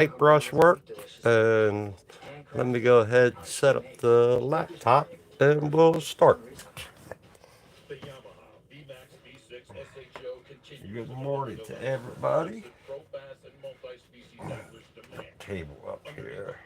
paintbrush work, and let me go ahead and set up the laptop and we'll start. Good morning to everybody. Table up here.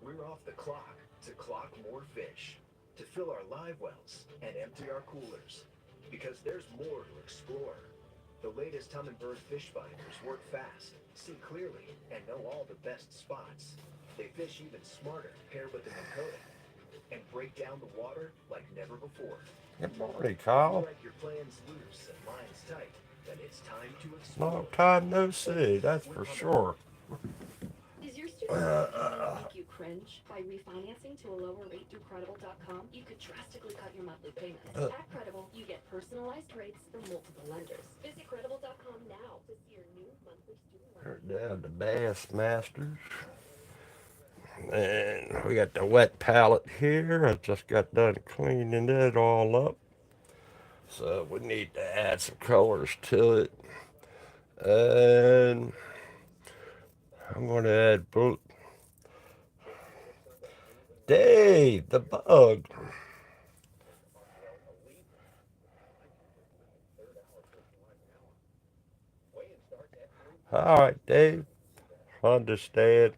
We're off the clock to clock more fish, to fill our live wells and empty our coolers. Because there's more to explore. The latest Humminbird fish finders work fast, see clearly, and know all the best spots. They fish even smarter paired with the Dakota and break down the water like never before. Good morning, If you Kyle. like your plans loose and lines tight, then it's time to Long explore time no see, that's with for Humminbird. sure. Is your student loan payment make you cringe? By refinancing to a lower rate through Credible.com, you could drastically cut your monthly payments. Uh, At Credible, you get personalized rates from multiple lenders. Visit Credible.com now to see your new monthly student loan. We're down to Bassmasters. And we got the wet palette here. I just got done cleaning it all up. So we need to add some colors to it. And I'm going to add blue. Dave, the bug. All right, Dave. Understand.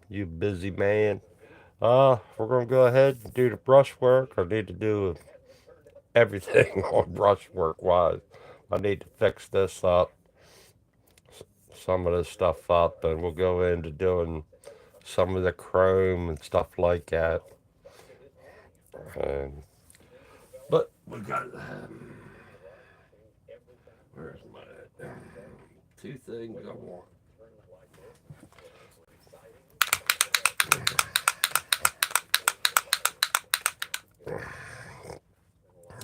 You busy man. We're going to go ahead and do the brush work. I need to do everything on brush work wise. I need to fix this up, some of this stuff up, and we'll go into doing some of the chrome and stuff like that. And, but we got where's my two things I want.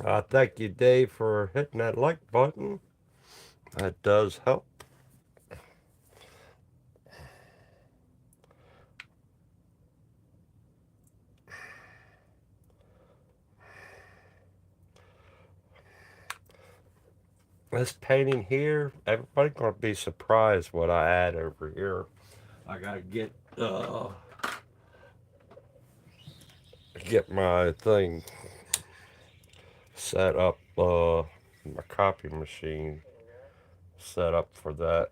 I thank you, Dave, for hitting that like button. That does help. This painting here, everybody's gonna be surprised what I add over here. I gotta get my thing set up, my copy machine set up for that.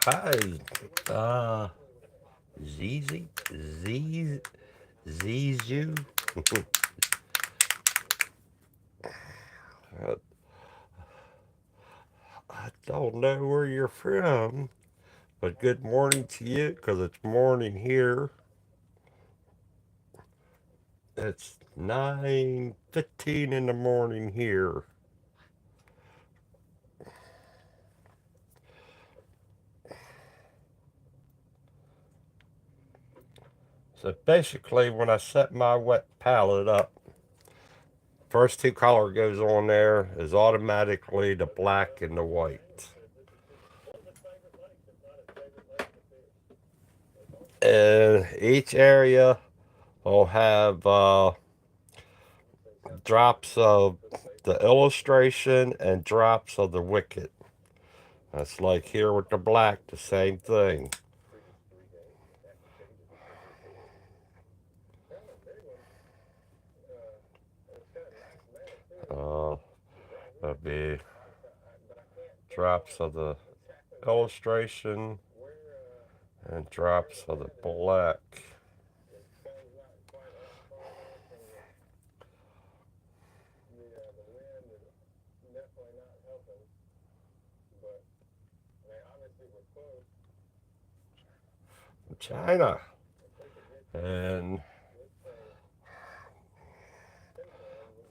Hi, uh, ZZ, Z, Zizu. I I don't know where you're from, but good morning to you, because it's morning here. It's 9:15 in the morning here. So basically, when I set my wet palette up, first two color goes on there is automatically the black and the white. And each area will have drops of the illustration and drops of the wicket. That's like here with the black, the same thing. Uh, that'd be drops of the illustration and drops of the black. China. And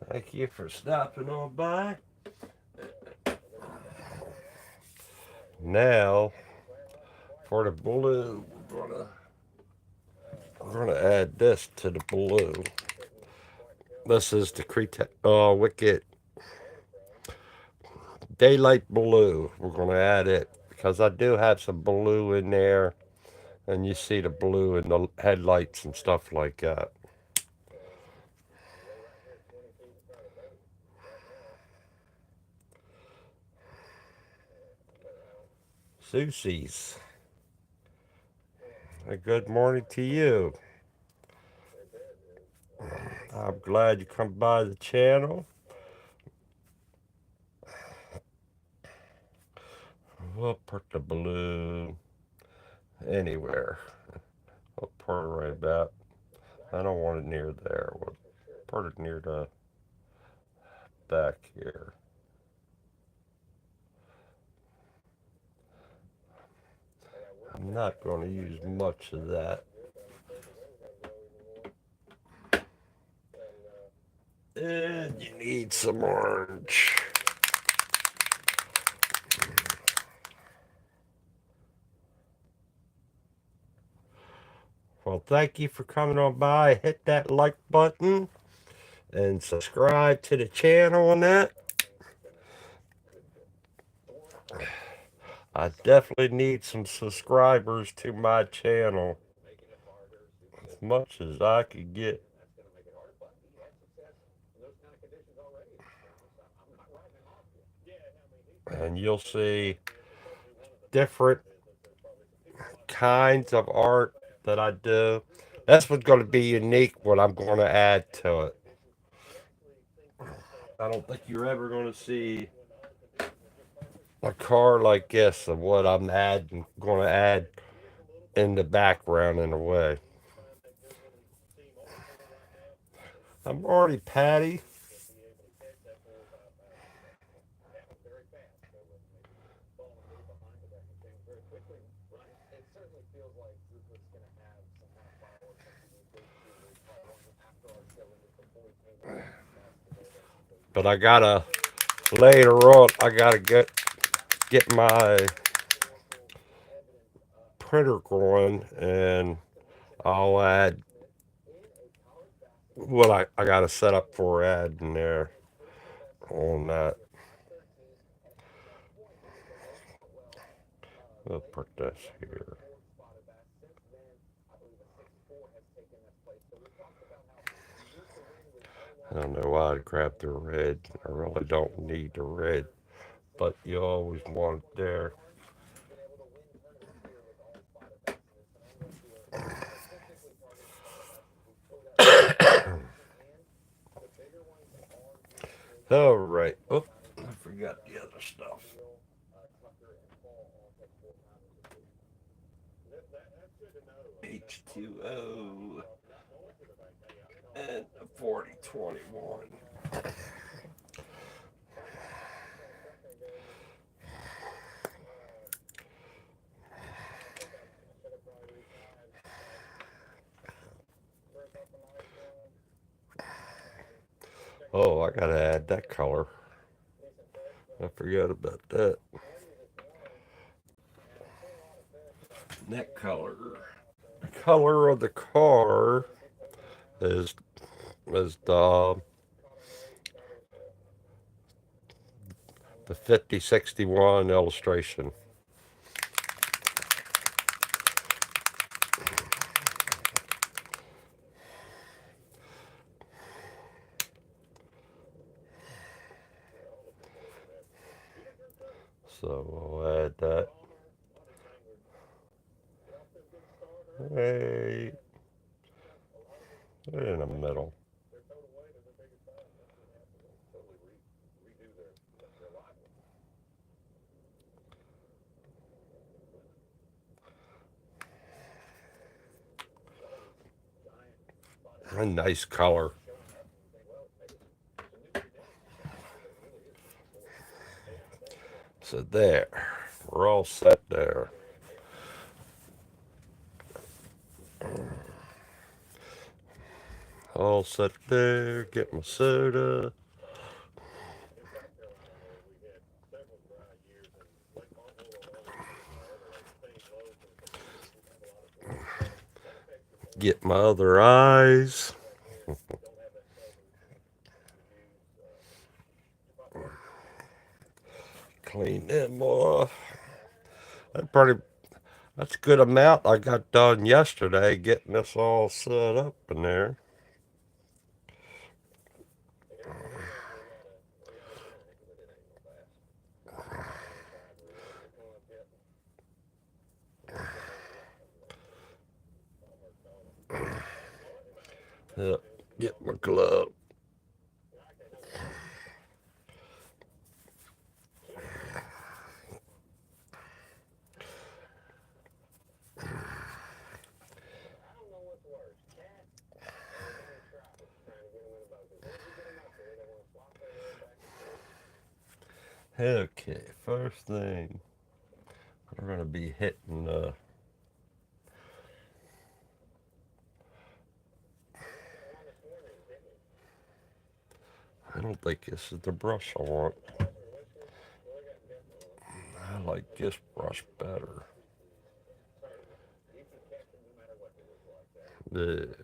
thank you for stopping on by. Now for the blue, we're gonna add this to the blue. This is the Wicked Daylight Blue. We're gonna add it because I do have some blue in there, and you see the blue in the headlights and stuff like that. Susie's. A good morning to you. I'm glad you come by the channel. We'll put the blue anywhere. We'll put it right about. I don't want it near there. We'll put it near the back here. I'm not going to use much of that. And you need some orange. Well, thank you for coming on by. Hit that like button and subscribe to the channel on that. I definitely need some subscribers to my channel. As much as I could get. And you'll see different kinds of art that I do. That's what's going to be unique, what I'm going to add to it. I don't think you're ever going to see a car like this of what I'm going to add in the background in a way. I'm already Patty. But I gotta later on. I gotta get my printer going, and I'll add what I got to set up for adding there on that. We'll put this here. I don't know why I grabbed the red. I really don't need the red, but you always want it there. All right. Oh, I forgot the other stuff. H2O and 4021. Oh, I gotta add that color. I forgot about that. That color. The color of the car is is the 5061 illustration. So we'll add that. Hey, in the middle. A nice color. So there, we're all set there. All set there. Get my soda. Get my other eyes. Clean them off. That pretty. That's a good amount I got done yesterday getting this all set up in there. Yep. Get my glove. Okay, first thing we're gonna be hitting. I don't think this is the brush I want. I like this brush better. The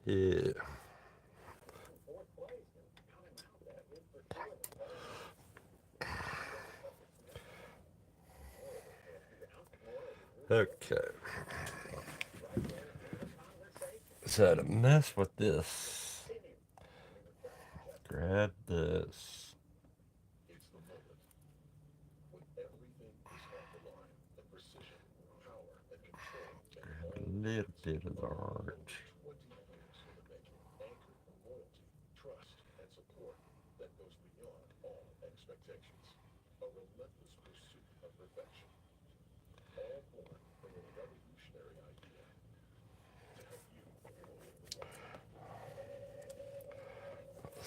yeah. Okay. So to mess with this, grab this. Grab a little bit of the orange.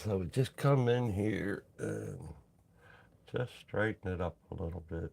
So we just come in here and just straighten it up a little bit.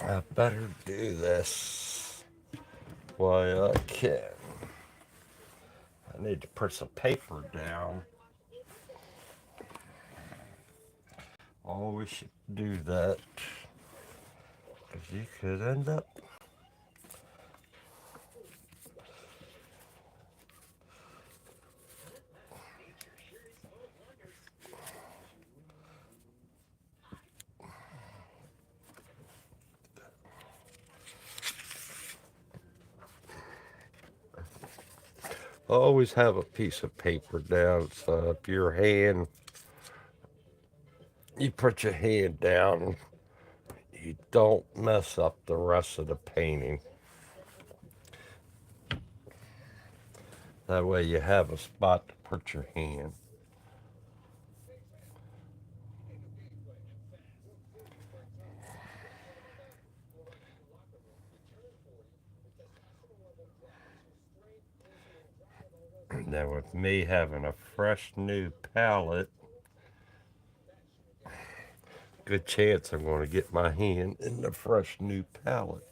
I better do this while I can. I need to put some paper down. Always should do that. Because you could end up. always have a piece of paper down so if your hand, you put your hand down, you don't mess up the rest of the painting. That way you have a spot to put your hand. Now with me having a fresh new palette, good chance I'm going to get my hand in the fresh new palette.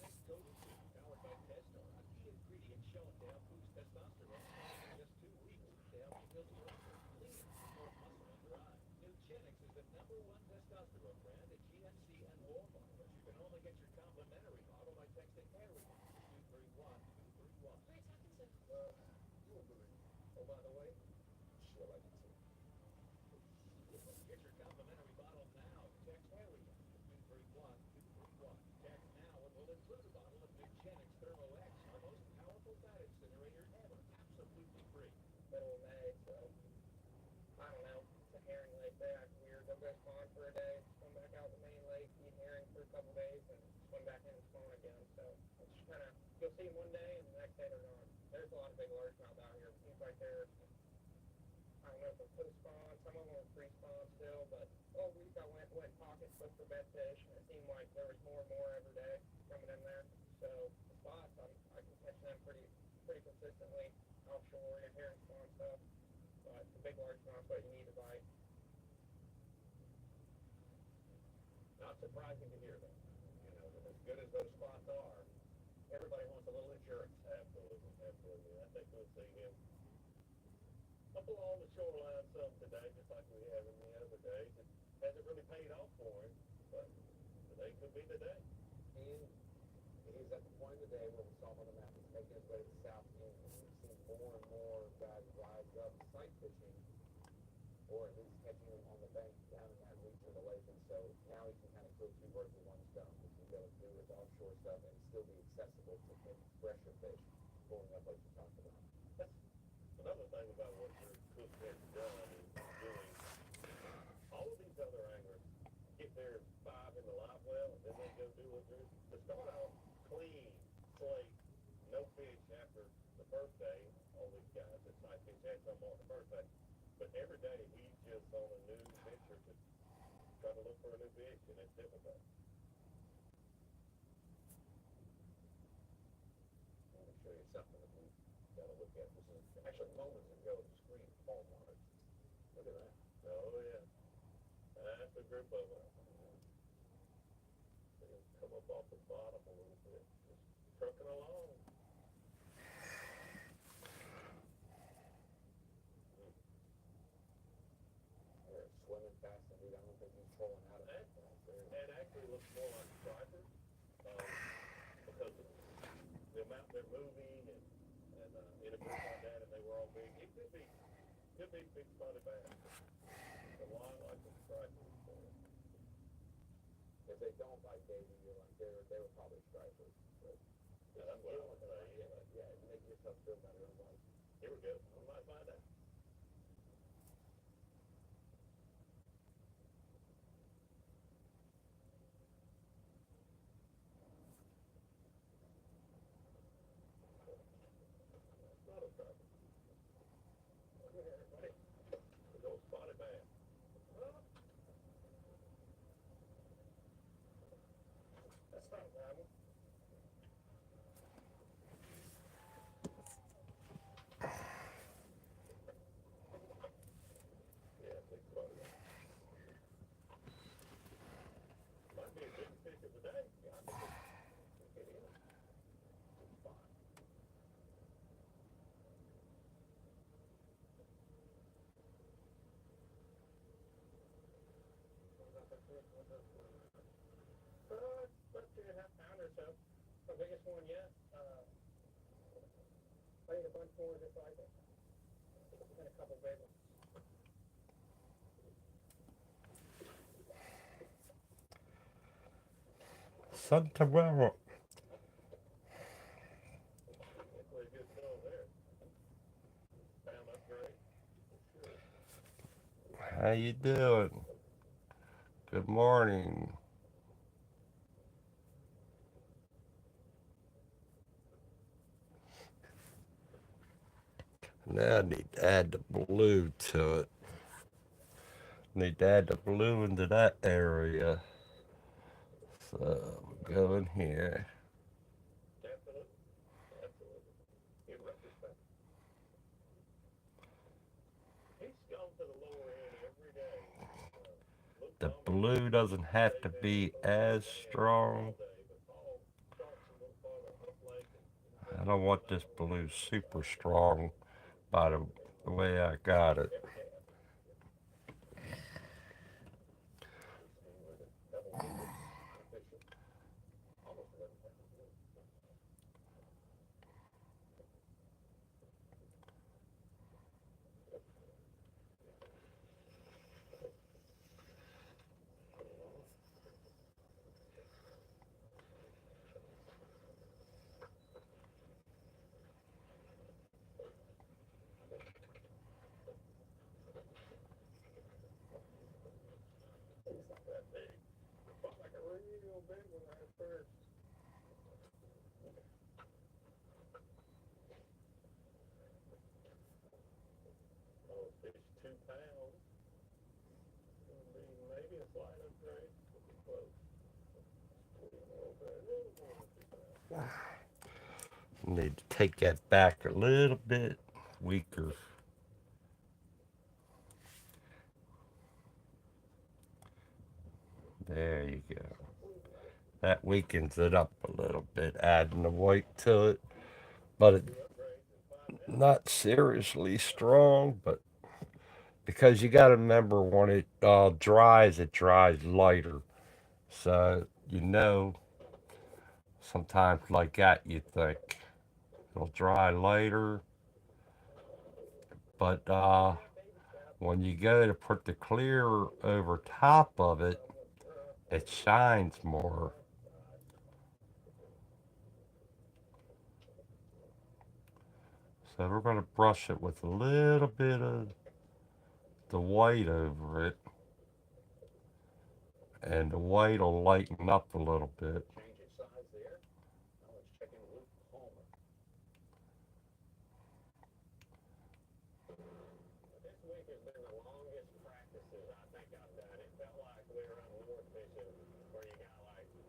Somewhere. How you doing? Good morning. Now I need to add the blue to it. Need to add the blue into that area. So we'll go in here. Definitely, absolutely. In retrospect, he's gone to the lower end every day. Luke The Thomas blue doesn't have to stays down be here a little as bit all strong. day, but Paul starts a little farther up lake and I goes don't into want another this one blue on the super side. strong by the way I got it. Every day, I think. He's seen with a double digit efficient, almost 11,000. He's not that big. Felt like a real big one right at first. Oh, fish 2 pounds. Would be maybe a slight upgrade. Would be close. A little more than 2 pounds. Need to take that back a little bit weaker. There you go. That weakens it up a little bit, adding the white to it. But it's Two upgrades in 5 minutes. not seriously strong, but because you got to remember when it dries lighter. So, sometimes like that you think it'll dry later, but when you go to put the clear over top of it, it shines more. So we're going to brush it with a little bit of the white over it, and the white will lighten up a little bit. Change its size there. Now let's check in with Luke Palmer. This week has been the longest practices I think I've done. It felt like we were up north fishing where you got like, 3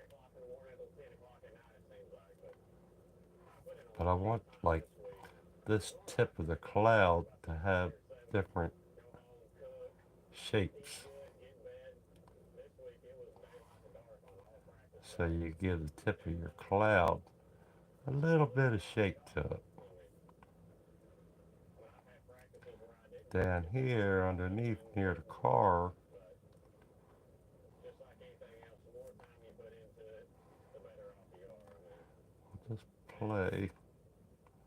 o'clock in the morning till 10 o'clock at night, it seems like. But I put in a But I lot more want time like this week. this Normally, tip of the I fish cloud about to 5, have 6, 7, different go home, cook, eat shapes. good, get in bed. This week it was daylight to dark on all practice So days. you give the tip of And your cloud a a little little bit of bit of shape to shock it. when I've had practices where I didn't cook Down it that here day. I've underneath been near the getting more out of car, it. But just like anything else, the more time you put into it, the better off you are. I mean, just man, play.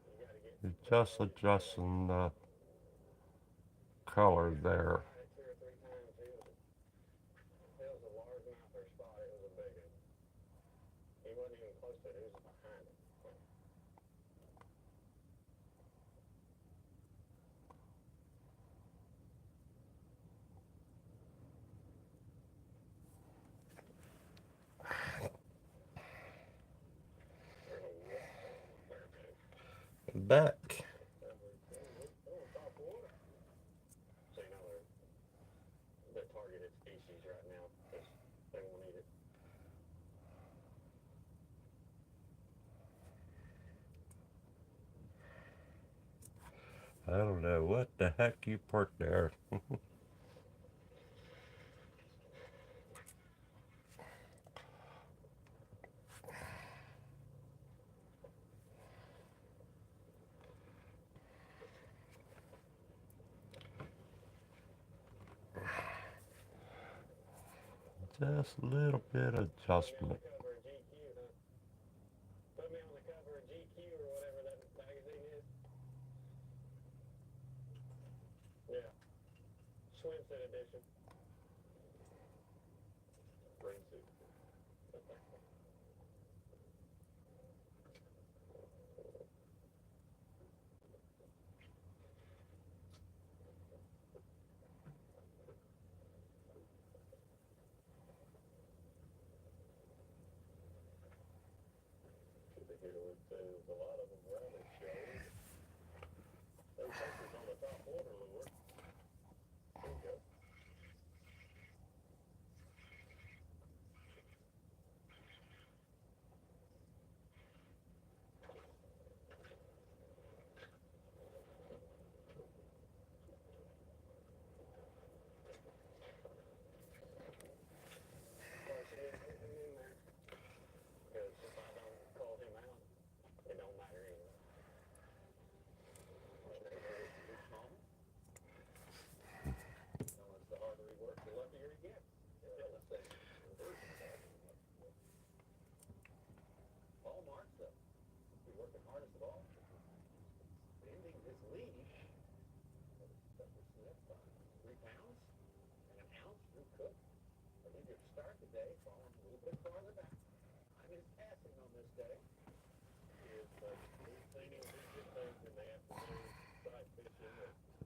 you got to get You're better just every day. adjusting the I think color I had there. tried it 2 or 3 times. It was a largemouth or spot. It was a big one. He wasn't even close to it. He was behind it. There's a wall there, man. Back. They're on top water. So you know they're the targeted species right now because they won't eat it. I don't know what the heck you put there. Just a little bit of Put me on the adjustment. cover of GQ, huh? Put me on the cover of GQ or whatever that magazine is. Yeah, swimsuit edition. Spring suit.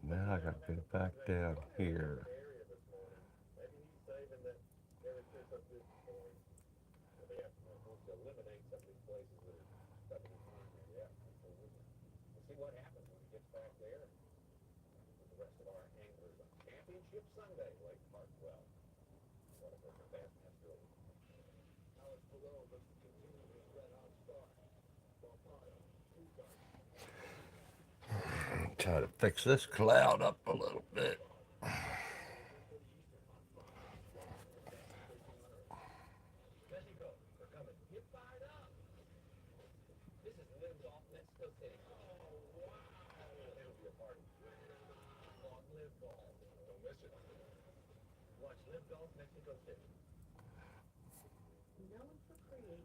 Now I gotta go back down here. Try to fix this cloud up a little bit. Known for creating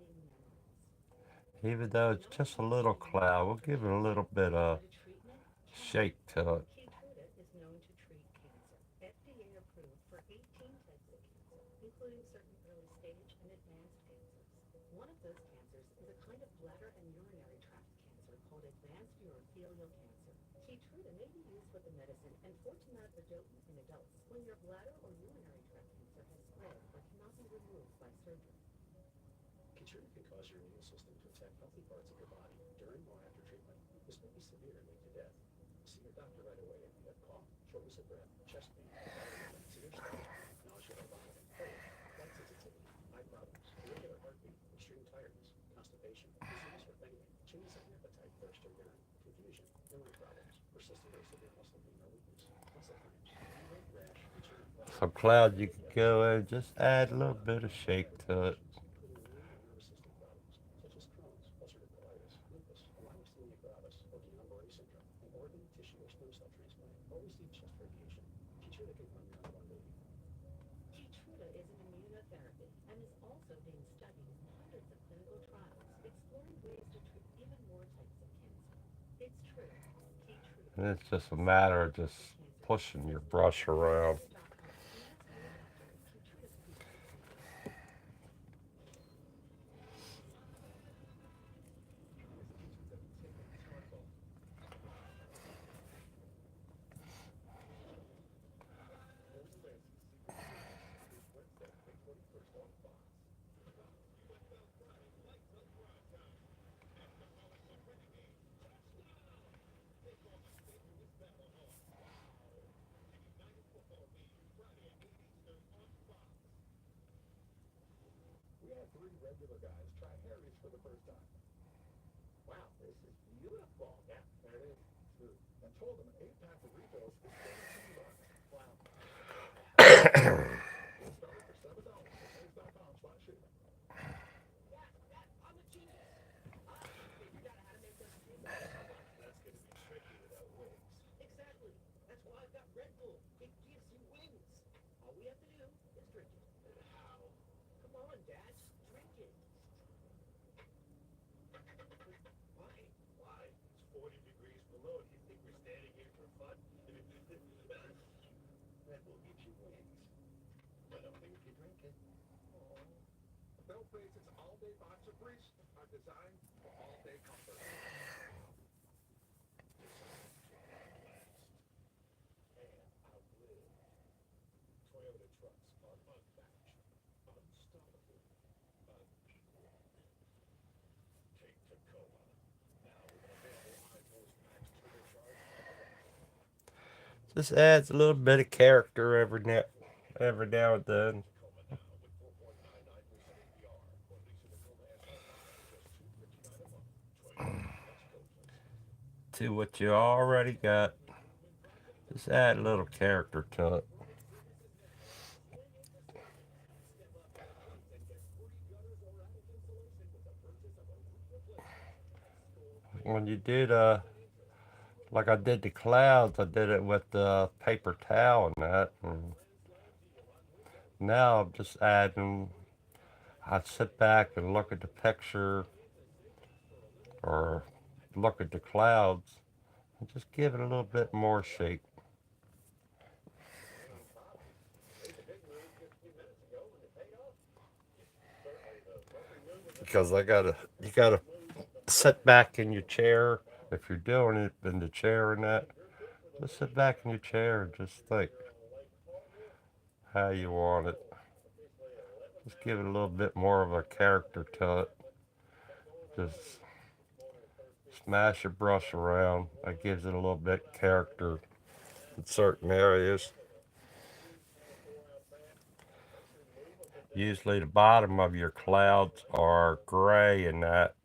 memories. Even though it's just a little cloud, we'll give it a little bit of Keytruda treatment, shake challenge. to it. Keytruda is known to treat cancer. FDA approved for 18 types of cancer, including certain early stage and advanced cancers. One of those cancers is a kind of bladder and urinary tract cancer called advanced urothelial cancer. Keytruda may be used with the medicine and enfortumab vedotin in adults when your bladder or urinary tract cancer has spread or cannot be removed by surgery. Keytruda can cause your immune system to attack healthy parts of your body during or after treatment. This may be severe and lead to death. See your doctor right away if you have cough, shortness of breath, chest pain, diarrhea, severe stomach pain, nausea or vomiting, headache, light sensitivity, eye problems, irregular heartbeat, extreme tiredness, constipation, dizziness or fainting, changes in appetite, thirst or urine, confusion, memory problems, persistent or severe muscle pain or weakness, muscle cramps, fever, rash, itching, Some lethargy, cloud you can breathlessness, go in, dizziness, just add a little fatigue, bit of and other shake health to it. conditions, including immune or nervous system problems, such as Crohn's, ulcerative colitis, lupus, myasthenia gravis, or Guillain-Barré syndrome, an organ, tissue, or stem cell transplant, or receive chest radiation. Keytruda can calm your unwanted baby. Keytruda is an immunotherapy and is also being studied in hundreds of clinical trials, exploring ways to treat even more types of cancer. It's true, Keytruda And it's can just a cause certain matter of types just of cancer, pushing your says brush Lynn at around. paintbrush.com, and ask your doctor if Keytruda could be used for you. We had 3 regular guys try Harry's for the first time. Wow, this is beautiful. Yeah, there it is. Smooth. And told them an 8-pack of refills is $32. Wow. Get started for $7 at Harry's.com/shipment. Dad, I'm a genius. I figured out how to make us jingles. That's going to be tricky without wings. Exactly. That's why I've got Red Bull. It gives you wings. All we have to do is drink it. How? Come on, Dad, just drink it. Why? Why? It's 40 degrees below. Do you think we're standing here for fun? Red Bull gives you wings, but only if you drink it. Aww. Bell Braces all-day boxer briefs are designed for all-day comfort. Designed to outlast and outlive. Toyota trucks are unmatched, unstoppable, unequaled. Take Tacoma. Just adds a little bit of character every now and then to what you already got. Just add a little character to it. When you did like I did the clouds, I did it with the paper towel and that. And now I'm just adding. I sit back and look at the picture or look at the clouds and just give it a little bit more shape. Because you gotta sit back in your chair if you're doing it in the chair and that. Just sit back in your chair and just think how you want it. Just give it a little bit more of a character to it. Just smash your brush around. That gives it a little bit character in certain areas. Usually the bottom of your clouds are gray and that.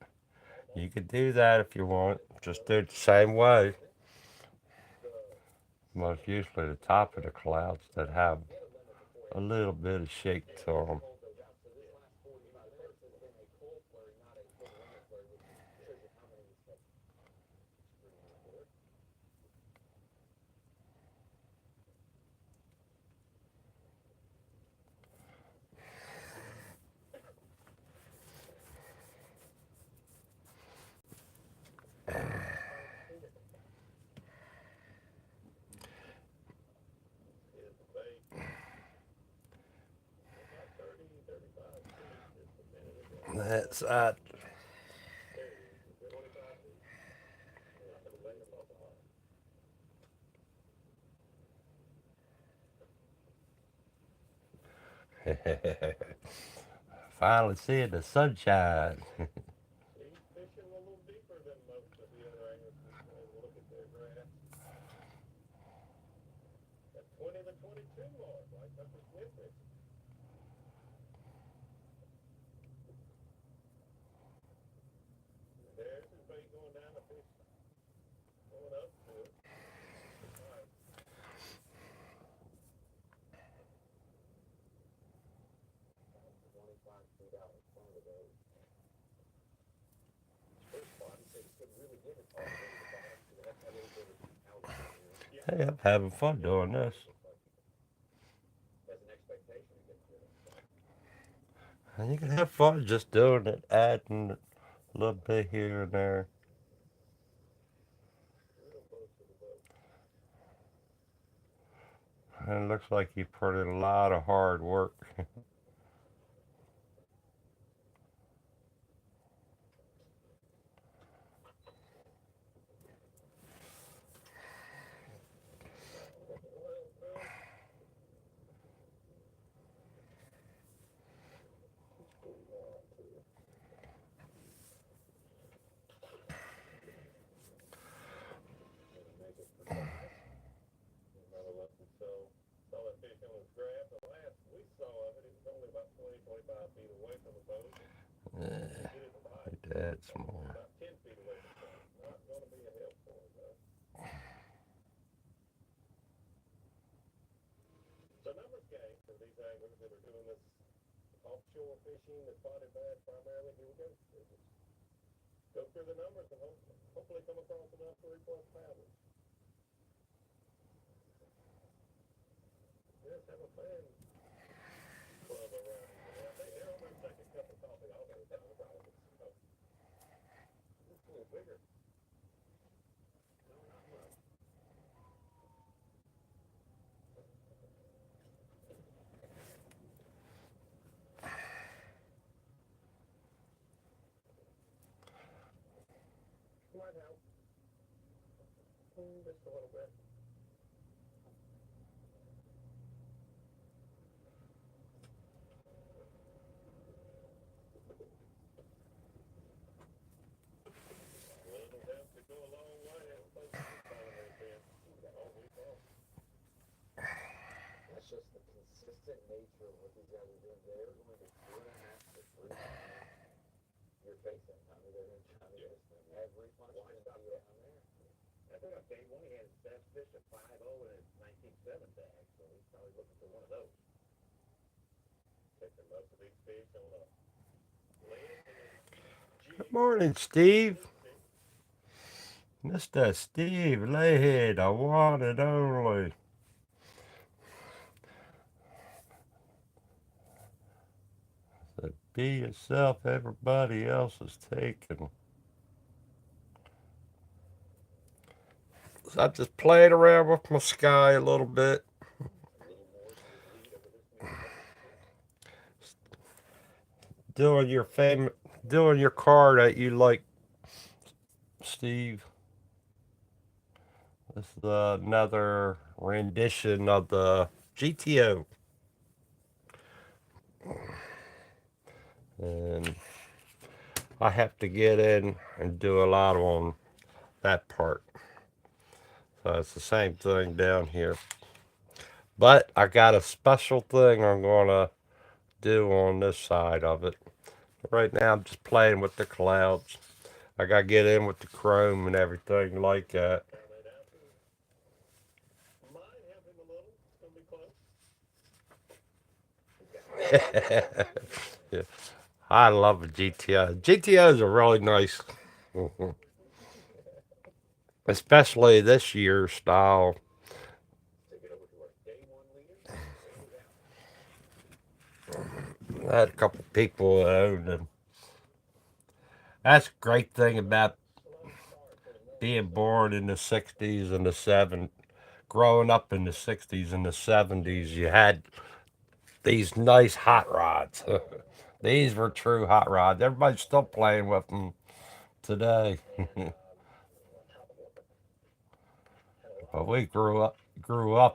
You could do that if you want. Just do it the same way. But it's usually the top of the clouds that have a little bit of shape to them. That's finally seeing the sunshine. Hey, I'm having fun doing this. And you can have fun just doing it, adding a little bit here and there. And it looks like you put in a lot of hard work. Yeah, add some more. isn't nature what these guys are doing. They're going to 2.5 to 3 times your face in. I mean, they're going to try this every punch is going to be down there. I think on day one he had his best fish at 5.0 and his 19.7 bag, so he's probably looking for one of those. Catching most of these fish on a lead and Good jig. morning, Steve. Morning, Steve. Mr. Steve Layhead, the one and only. So be yourself, everybody else is taken. So I'm just playing around with my sky a little bit. A little more to his lead over this week. Doing your doing your car that you like, Steve. This is another rendition of the GTO. And I have to get in and do a lot on that part. So it's the same thing down here. But I got a special thing I'm going to do on this side of it. Right now I'm just playing with the clouds. I got to get in with the chrome and everything like that. Turn it out to might help him a little. It's going to be close. He's got one on there. Yeah, I love a GTO. GTOs are really nice, especially this year's style. Take it over to our day one leader. It is out. I had a couple people that owned them. That's a great thing about Slow start for the being Northern born Star. in the 60s and the 70s. Growing up in the 60s and the 70s, you had these nice hot rods. These were true hot rods. Everybody's still playing with them today. And on top of it, had a lot But of we grew up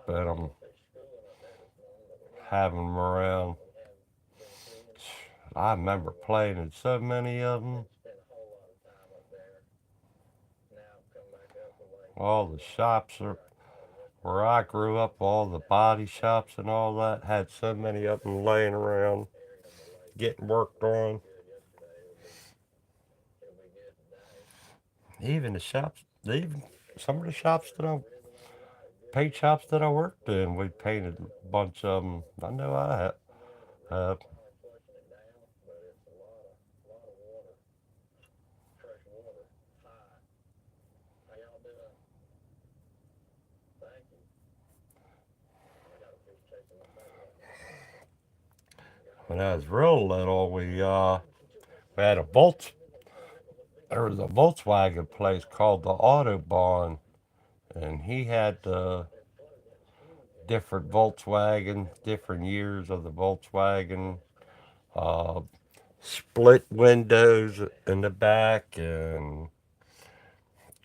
in them, fish schooling up there this morning, but we have having them around. we have been cleaning I remember playing in so many of them. and spent a whole lot of time up there. Now come back up the way All the shops are right on Western where I grew up. All the down body shops and all that had so many of them laying around, area on the lake. getting worked Looks on. pretty good yesterday. It'll be good today. Even the shops, even some of the shops that I We didn't want to ride a good paint shops that I worked in, we painted a bunch of them. I know I had. some in with Uh, rain car flushing it down, but it's a lot of water, fresh water, high. How y'all doing? Thank you. I got a fish chasing my tail right now. Got when one I on was there. real little, Two we had a fish in Volt. the middle of the pool. It was a big There was a fish. Volkswagen place called the Autobahn, and he had It floated in huge in there. different Volkswagen, different years of the Volkswagen, That was crazy. uh, split windows in the back, and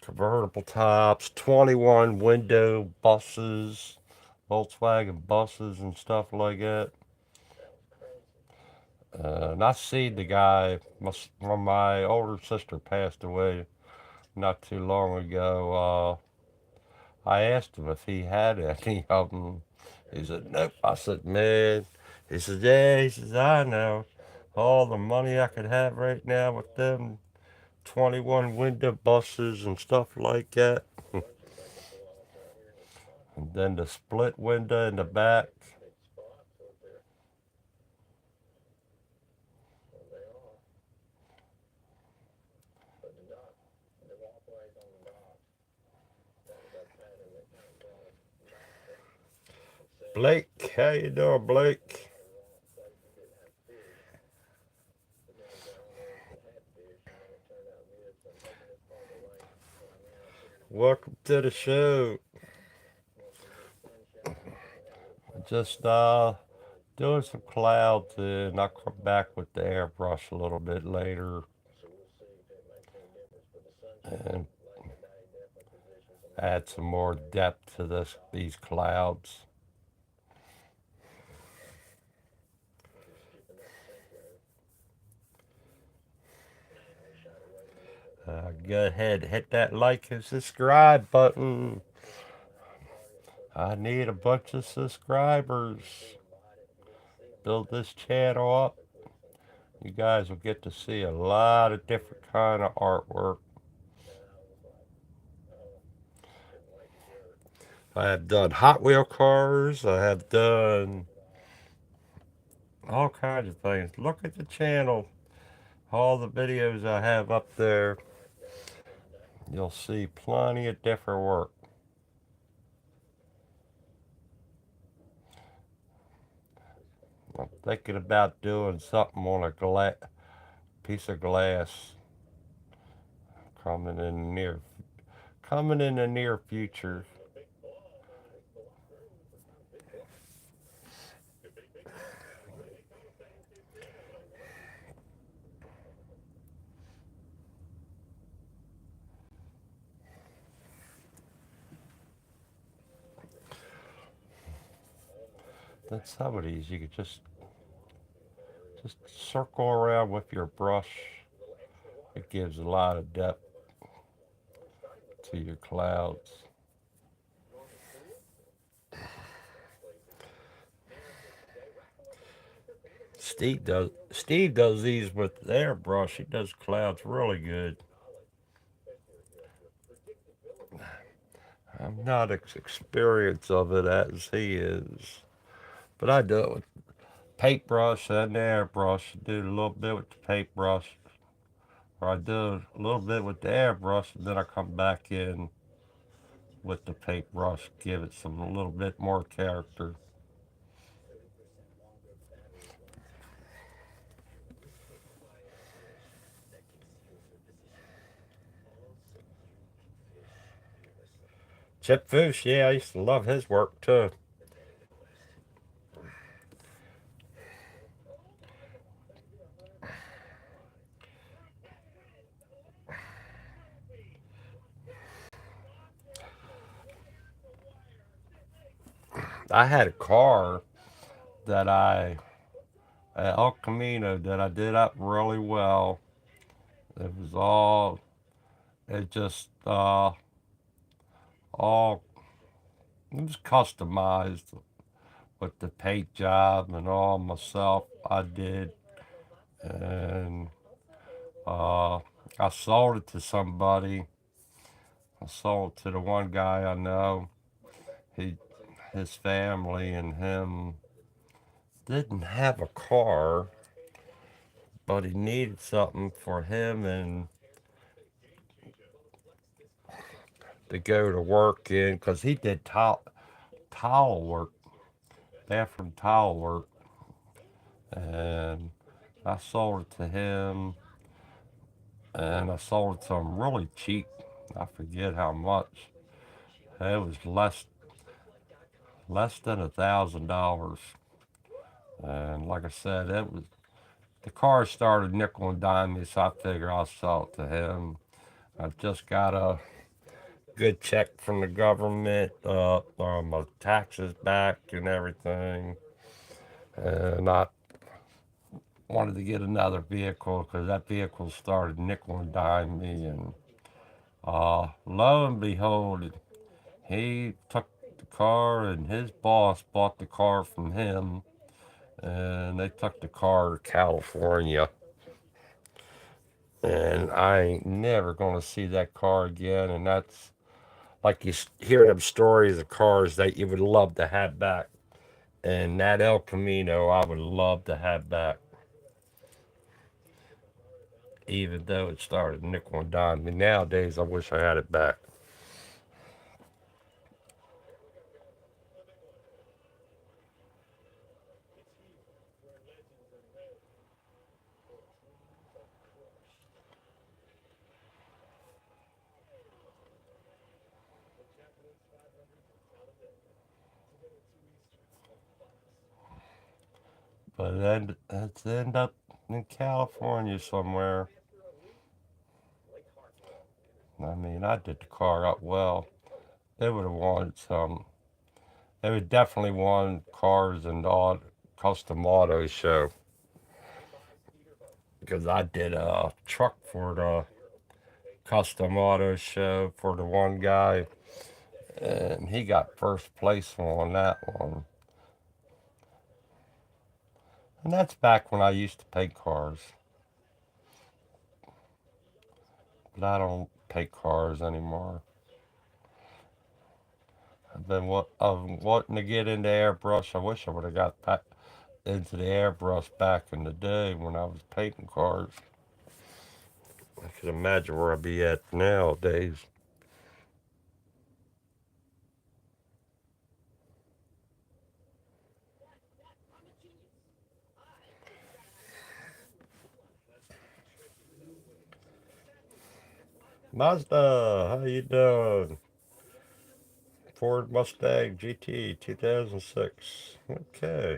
convertible tops, 21 window buses, Volkswagen buses, and stuff like that. That was crazy. And I seen the guy when my older sister passed away not too long ago. I asked him if he had any of them. He said, nope. I said, man. He said, yeah. He says, I know. All the money I could have right now with them 21 window buses and stuff like that. Bunch of second pull offs right here in this spot. And then the split window in the back. Big spots up there. So they are. But the dock, the walkways on the docks, that was our pattern. They kind of brought us back and said Blake, how you doing, Blake? everybody wrong places didn't have fish. But then we got on those that had fish, and then it turned out good. So I'm hoping this part of the lake right now is pretty Welcome to the show. mostly good sunshine. I think we had a little cloud Just cover this early doing some clouds, and I'll come back with the airbrush a little bit later so we'll see if it makes any difference. But the and sunshine late in the day definitely positions them a add little some better more for depth to the this dock. these clouds. We'll be skipping that sink road. Man, I wish I'd have waited a little bit longer. Go ahead, hit that like and subscribe button. Fish on that party at I Coconut need a Grove bunch of yesterday. Pretty subscribers. invited. build this channel up, you guys will get to see a lot of different kind of artwork. I have done Hot Wheel cars. I have done all kinds of things. Look at the channel. All the videos I have up there, you'll see plenty of different work. I'm thinking about doing something on a piece of glass coming in the near future. Then some of these you could just circle around with your brush. It gives a lot of depth to your clouds. Steve does these with the airbrush. He does clouds really good. I'm not as experienced of it as he is, but I do it with paintbrush and the airbrush. I do a little bit with the paintbrush, or I do a little bit with the airbrush, and then I come back in with the paintbrush, give it some a little bit more character. Chip Foose, yeah, I used to love his work too. I had a car that El Camino, that I did up really well. It was it just, all, it was customized with the paint job and all myself I did. And uh, I sold it to somebody. I sold it to the one guy I know. He, his family and him didn't have a car, but he needed something for him and to go to work in, because he did towel work, bathroom towel work, and I sold it to him, and I sold it to him really cheap. I forget how much. It was less than $1,000, and like I said, it was the car started nickel and dime me, so I figured I'll sell it to him. I just got a good check from the government, my taxes back and everything, and I wanted to get another vehicle because that vehicle started nickel and dime me, and lo and behold, he took the car, and his boss bought the car from him, and they took the car to California. And I ain't never gonna see that car again. And that's like hear them stories of cars that you would love to have back. And that El Camino, I would love to have back, even though it started nickel and dime. I mean, nowadays, I wish I had it back. But then it's end up in California somewhere. I mean, I did the car up well. They would have wanted some. They would definitely want cars and all custom auto show, because I did a truck for the custom auto show for the one guy, and he got first place on that one. And that's back when I used to paint cars. But I don't paint cars anymore. I'm wanting to get into airbrush. I wish I would have got back into the airbrush back in the day when I was painting cars. I can imagine where I'd be at nowadays. Mazda, how you doing? Ford Mustang GT 2006. Okay,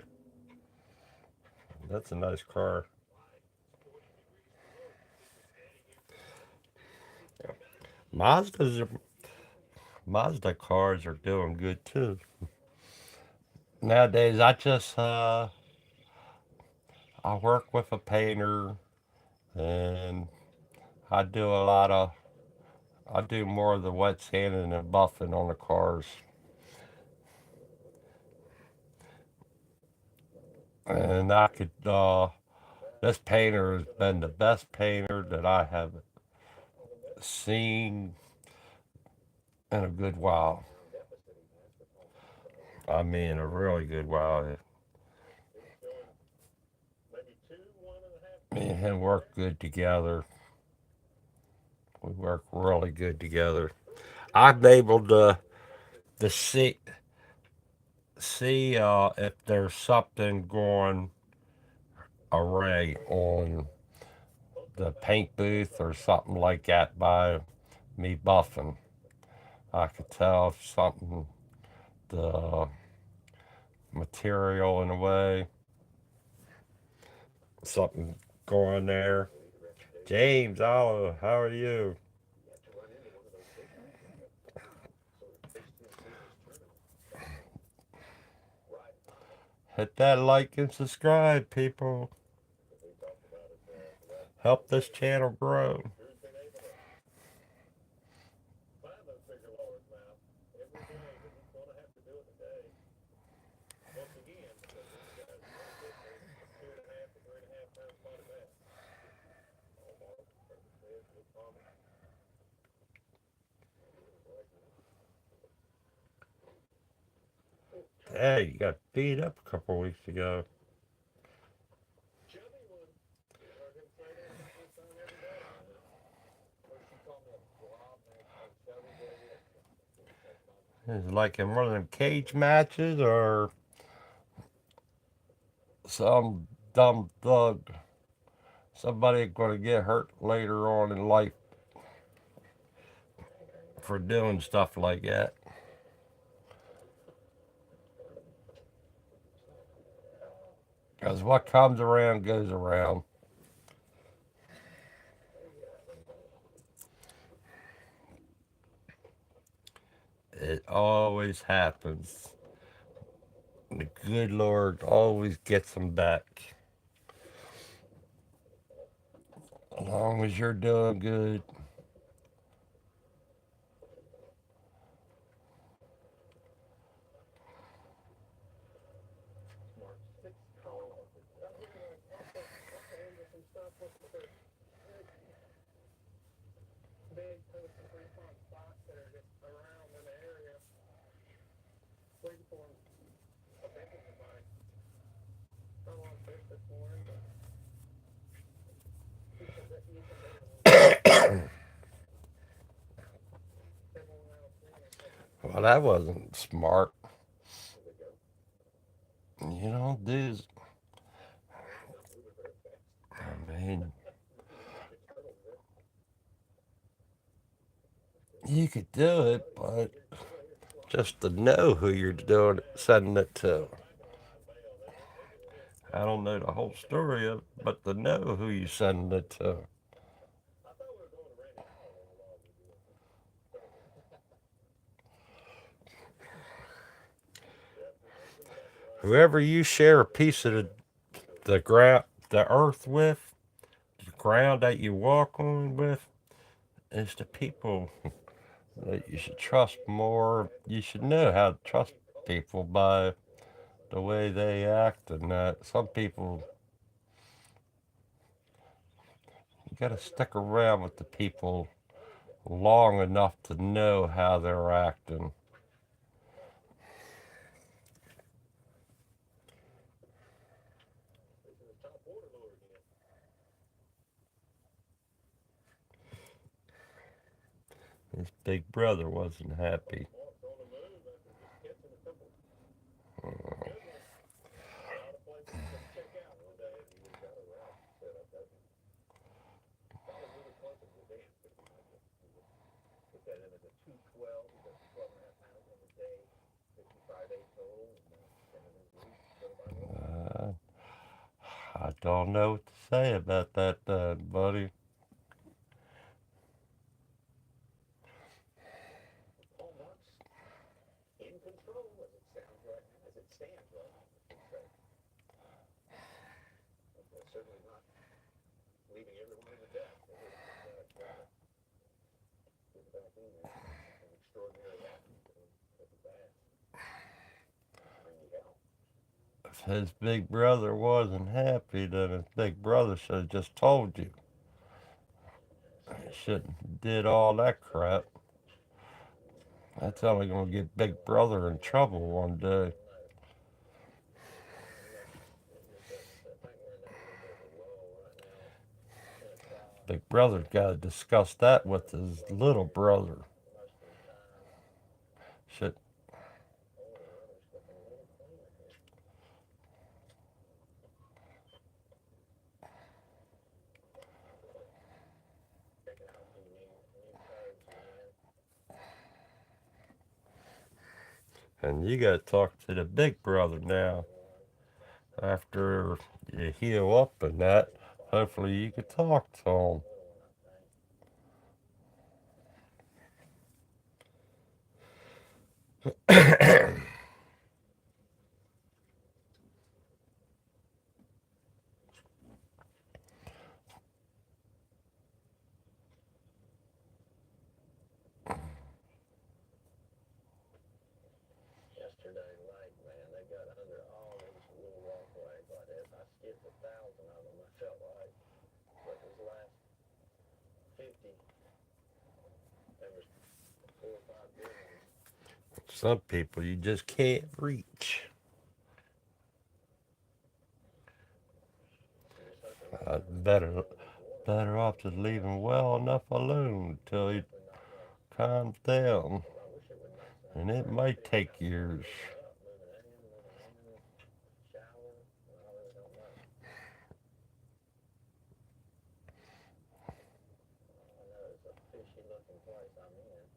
that's a nice car. Mazda's Mazda cars are doing good too. Nowadays, I work with a painter, and I do a lot of I do more of the wet sanding and buffing on the cars. And this painter has been the best painter that I have seen in a good while. I mean, a really good while. Me and him work good together. We work really good together. I'm able to see if there's something going array on the paint booth or something like that by me buffing. I could tell if the material in a way, something going there. James, Olive, how are you? Hit that like and subscribe, people. Help this channel grow. Hey, you got beat up a couple weeks ago. Is it like in one of them cage matches or some dumb thug? Somebody going to get hurt later on in life for doing stuff like that. Because what comes around goes around. It always happens. The good Lord always gets them back. As long as you're doing good. Well, that wasn't smart. You don't do. I mean, you could do it, but just to know who you're doing it, sending it to. I don't know the whole story of it, but to know who you're sending it to. Whoever you share a piece of the ground, the earth with, the ground that you walk on with, is the people that you should trust more. You should know how to trust people by the way they act and that. Some people gotta stick around with the people long enough to know how they're acting. This is top water lure again. His big brother wasn't happy. Mark's on the move after just catching a couple good ones. A lot of places to check out one day if you got a route set up. That's probably really close to the dance, but you might just put that in as a 212. He's at 12 and a half pounds on the day, 55 8 total, and 10 of his weeks. Go by one. Uh, I don't know what to say about that, buddy. Paul Marks in control as it sounds right now, as it stands right now, I should say. But certainly not leaving everyone in the dust. Trying to get back in there. Something extraordinary happened at the bat. Bring you out. If his big brother wasn't happy, then his big brother should have just told you. He shouldn't have did all that crap. That's only gonna get big brother in trouble one day. I think we're in that little bit of a lull right now. 10 o'clock. Big brother's got to discuss that with his little brother. Most of the time. Should Oh, there's looking a little cleaner here. Checking out some new codes again. and you got to talk to the big brother now. One After you heal up and that, hopefully you can talk to him. little one, I think. Yesterday late, man, they got under all these little walkways like this. I skipped 1,000 of them. I felt like, but those last 50, there was 4 or 5 good ones. Some people you just can't reach. I'm just hoping we don't have to Better, fill this water up. better off just leaving well enough alone till he Hopefully not like, calms down. I wish it would not sound And it crazy might being take outside years. moving up, moving in, shower. I really don't know. All I know it's a fishy looking place I'm in.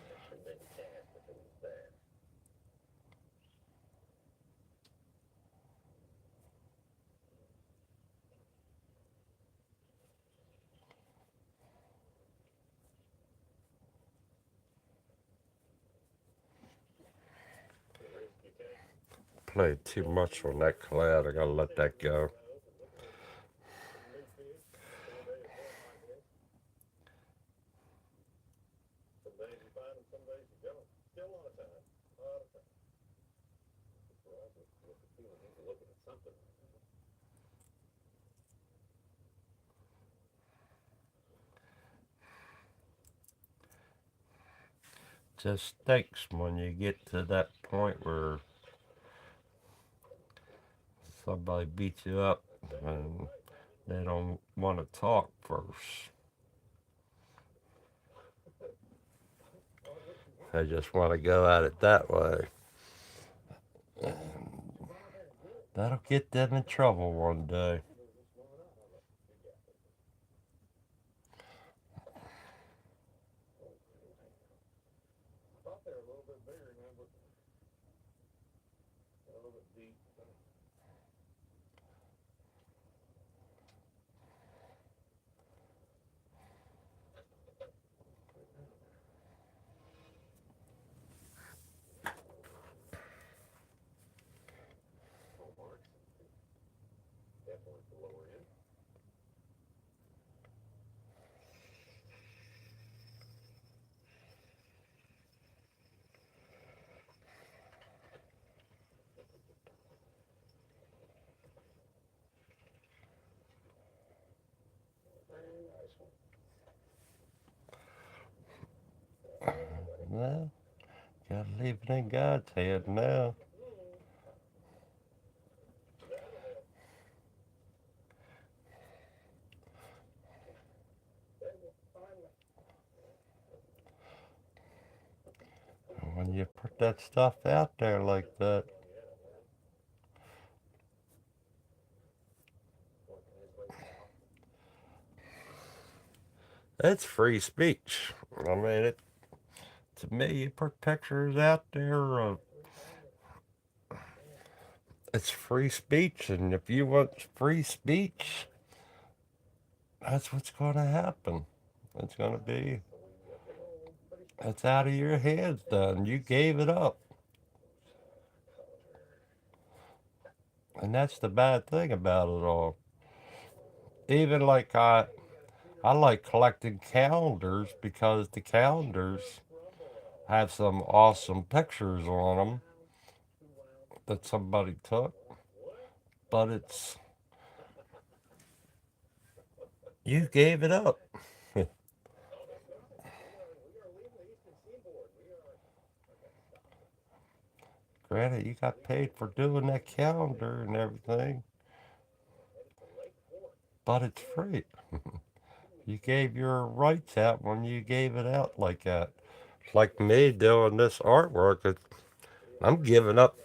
There should be the chance if it was there. The risk you take. Played too much on that cloud. I gotta let that go. Looking at some new fish, 4-day event like this. Some days you find them, some days you don't. Still a lot of time. A lot of time. For us, with the feeling he's looking at something right now. Just stinks when you get to that point where somebody beats you up and they don't want to talk first. They just want to go at it that way. That'll get them in trouble one day. I thought they were a little bit bigger, man, but a little bit deep. Full marks. Definitely the lower end. Well, gotta leave it in God's hand now. When you put that stuff out there like that, it's free speech. I mean, to me, you put pictures out there, it's free speech. And if you want free speech, that's what's going to happen. It's going to be, it's out of your hands done. You gave it up. And that's the bad thing about it all. Even like I like collecting calendars because the calendars have some awesome pictures on them that somebody took, but it's you gave it up. Granted, you got paid for doing that calendar and everything, but it's free. You gave your rights out when you gave it out like that. It's like me doing this artwork. I'm giving up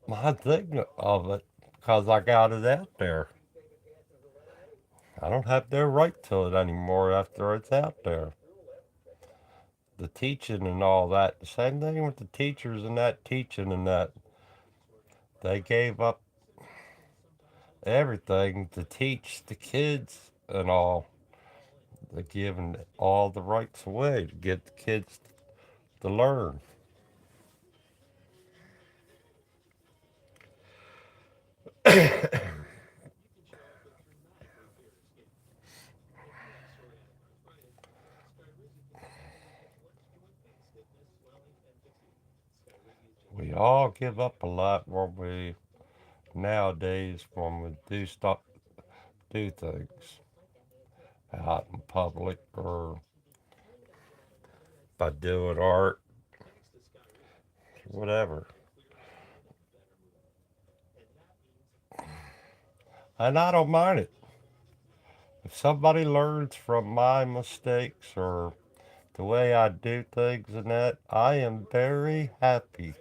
my thing of it because I got it out there. I don't have no right to it anymore after it's out there. The teaching and all that. The same thing with the teachers and that teaching and that. They gave up everything to teach the kids and all. They're giving all the rights away to get the kids to learn. We all give up a lot when we nowadays when we do things out in public or by doing art, whatever. And I don't mind it. If somebody learns from my mistakes or the way I do things and that, I am very happy.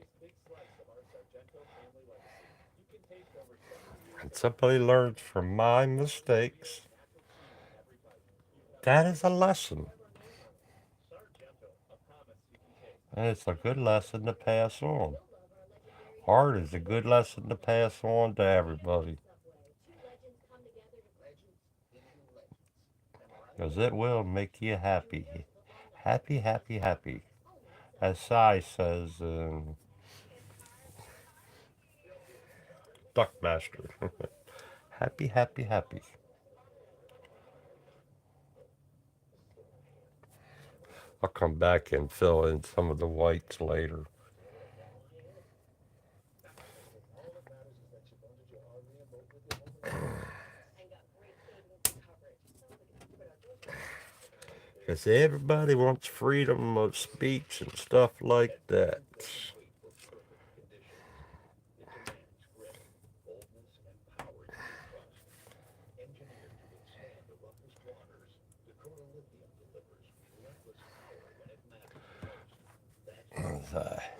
And somebody learns from my mistakes, that is a lesson. And it's a good lesson to pass on. Art is a good lesson to pass on to everybody. Because it will make you happy. Happy, happy, happy. As Sai says in Duckmaster. Happy, happy, happy. I'll come back and fill in some of the whites later. Because everybody wants freedom of speech and stuff like that.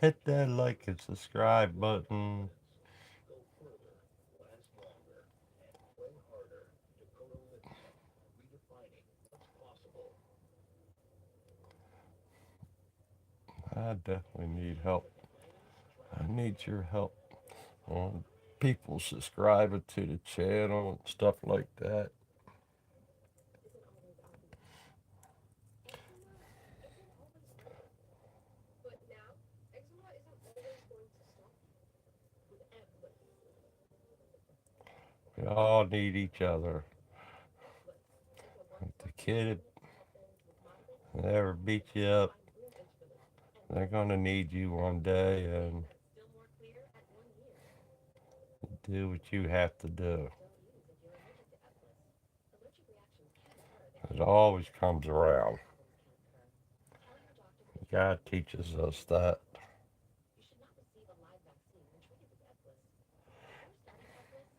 Hit that like and subscribe button. I definitely need help. I need your help on people subscribing to the channel and stuff like that. We all need each other. If the kid ever beat you up, they're gonna need you one day and do what you have to do. It always comes around. You God teaches us that. You should not receive a live vaccine when treated with Eblis. Before starting Eblis,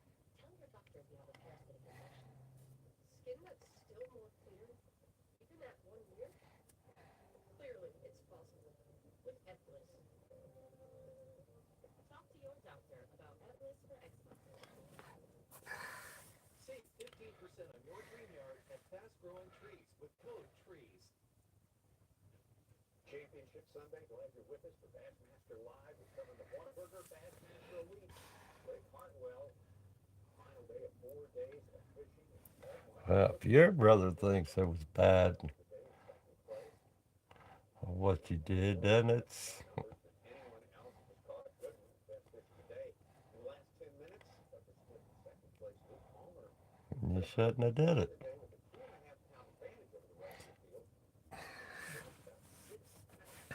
tell your doctor if you have a parasitic infection. Skin that's still more clear, even at 1 year? Clearly, it's possible with Eblis. Talk to your doctor about Eblis for eczema. Save 15% on your dream yard and fast-growing trees with code TREES. Championship Sunday, glad you're with us for Bassmaster Live. We're covering the Whataburger Bassmaster Elite. Lake Hartwell, final day of 4 days of fishing and saltwater If fishing. your brother thinks it was bad Today in second place. what you did, More then touchdown it's numbers than anyone else has caught a good one. Best fish of the day. In the last 10 minutes, but the split in second place. Luke Palmer you set the shouldn't have record did for it. the day with a 2.5 pound advantage over the rest of the field. He finished about 6 pounds.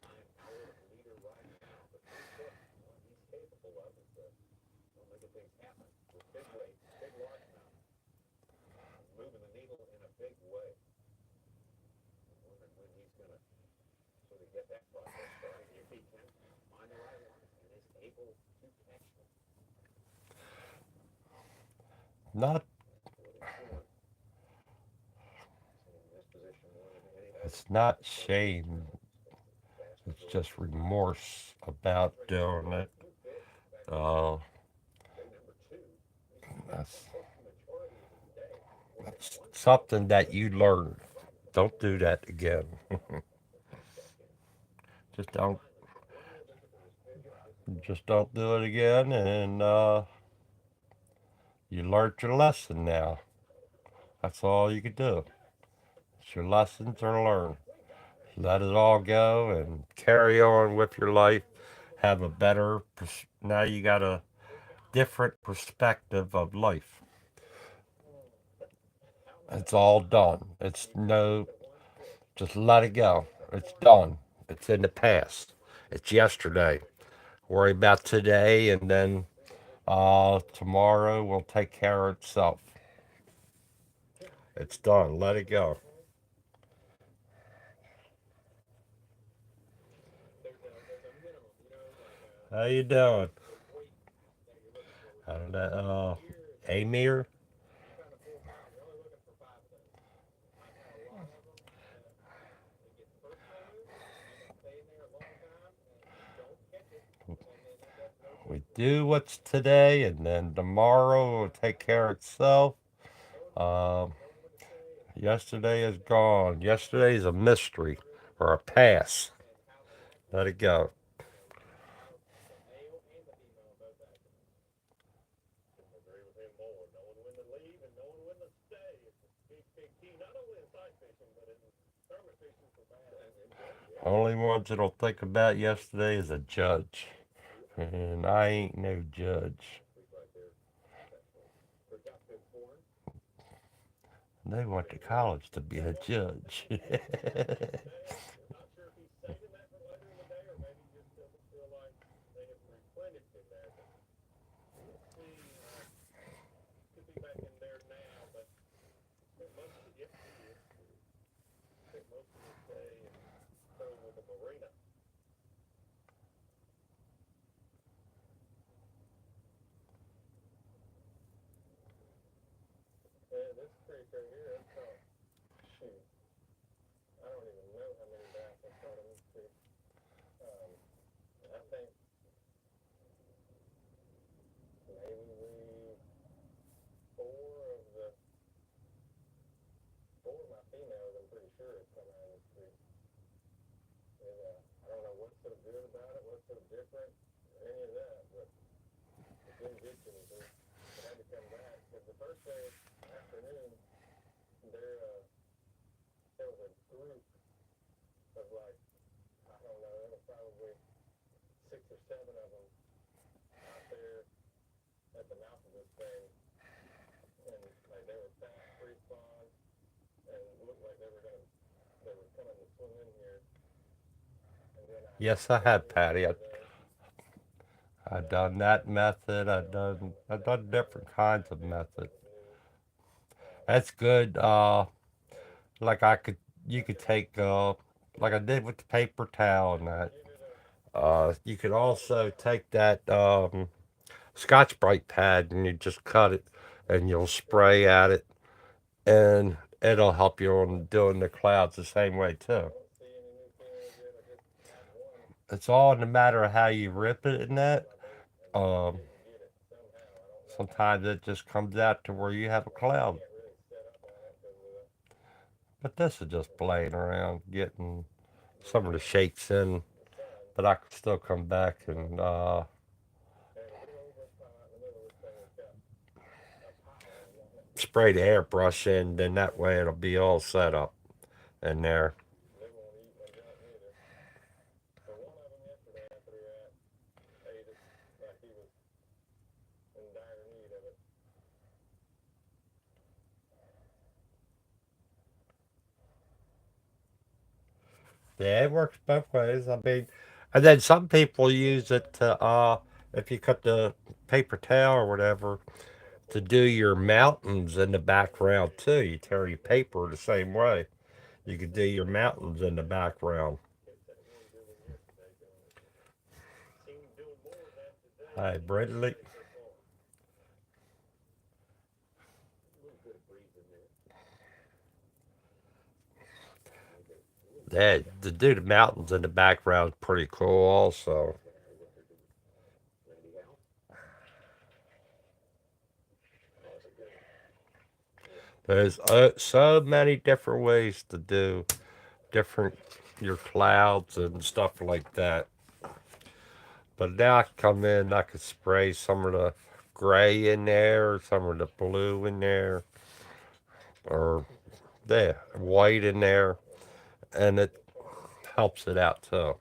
And our leader right now, but Luke Cook, what he's capable of is making things happen with big weights, big largemouth, moving the needle in a big way. I'm wondering when he's going to sort of get that process started, if he can find the right ones and is able to catch them. Not, That's what he's doing. He's in this position more than anybody. it's not Of course, he's shame. spent the vast It's majority just of his life fishing. remorse He's about ready to doing reward it. a few fish. In fact, this is Uh, day number two. He's that's, fished the majority of his day with just that's one fish something that you learn. Don't do that again. as we check in. just And don't, finally, one more visit to this fish. This is one just don't do it again, and you learned your lesson now. That's all you can do. It's your lessons are learned. Let it all go and carry on with your life. Have a better, now you got a different perspective of life. how It's many all times done. It's we've reached no, the one fish just let it that go. is the It's formula done. It's in the past. It's for yesterday. fishing. Worry about today, and then Single fish tomorrow will take care of itself. It's done. Let it go. there's a minimum, like How you doing? the weight that you're looking for with I don't fish. know. Here it's Amir? you're trying to pull five. You're only looking for five of those. I've had a lot of them that it gets personal with, and you end up staying there a long time, and you don't catch it, and then end up no We fish for a do week. what's today, and then tomorrow will take care of itself. Knowing when to leave Um, and knowing when to stay, and yesterday is staying there gone. long enough Yesterday's a to get mystery through or a pass. and how to Let acclimate. it go. Male, the male and the female both acclimate. Couldn't agree with him more. Knowing when to leave and knowing when to stay is the big, big key, not only in sight fishing, but in tournament fishing for bass in general. Yeah. Only ones that'll think about yesterday is a judge. And I ain't no judge. Last week right there, exceptionally productive for him. They went to Been ready. college to be Got a one more judge. thing here for you today. You're not sure if he's saving that for later in the day or maybe just doesn't feel like they have replenished him there, but we'll see. Could be back in there now, but spent most of the yep, he is. Spent most of his day over the marina. And this creek right here, it's called, shoot, I don't even know how many bass I've caught in this creek. I think maybe four of the four of my females, I'm pretty sure, have come out of this creek. And I don't know what's so good about it, what's so different, or any of that, but it's been good to me. So I had to come back because the first day afternoon, there was a group of like I don't know, there was probably 6 or 7 of them out there at the mouth of this thing, and like they were fast, free spawn, and looked like they were coming to swim in here. And then I Yes, I came have, in Patty. yesterday, I and done that method. you know, I've that done that was different kinds of that did methods. something new, That's good. and Like I could, you could take like I did with the paper towel and that. You could also take that Scotch Brite pad and you just cut it and you'll spray at it and it'll help you on doing the clouds the same way too. It's all in the matter of how you rip it in that. Um, Sometimes it just comes out to where you have a cloud. But this is just playing around, getting some of the shapes in. But I can still come back and spray the airbrush in. Then that way it'll be all set up in there. Yeah, it works both ways. I mean, and then some people use it to, if you cut the paper towel or whatever, to do your mountains in the background too. You tear your paper the same way. You could do your mountains in the background. Hi, Brindley. Yeah, to do the mountains in the background is pretty cool also. There's so many different ways to do different your clouds and stuff like that. But now I can come in, I could spray some of the gray in there, some of the blue in there, or there, white in there, and it helps it out too.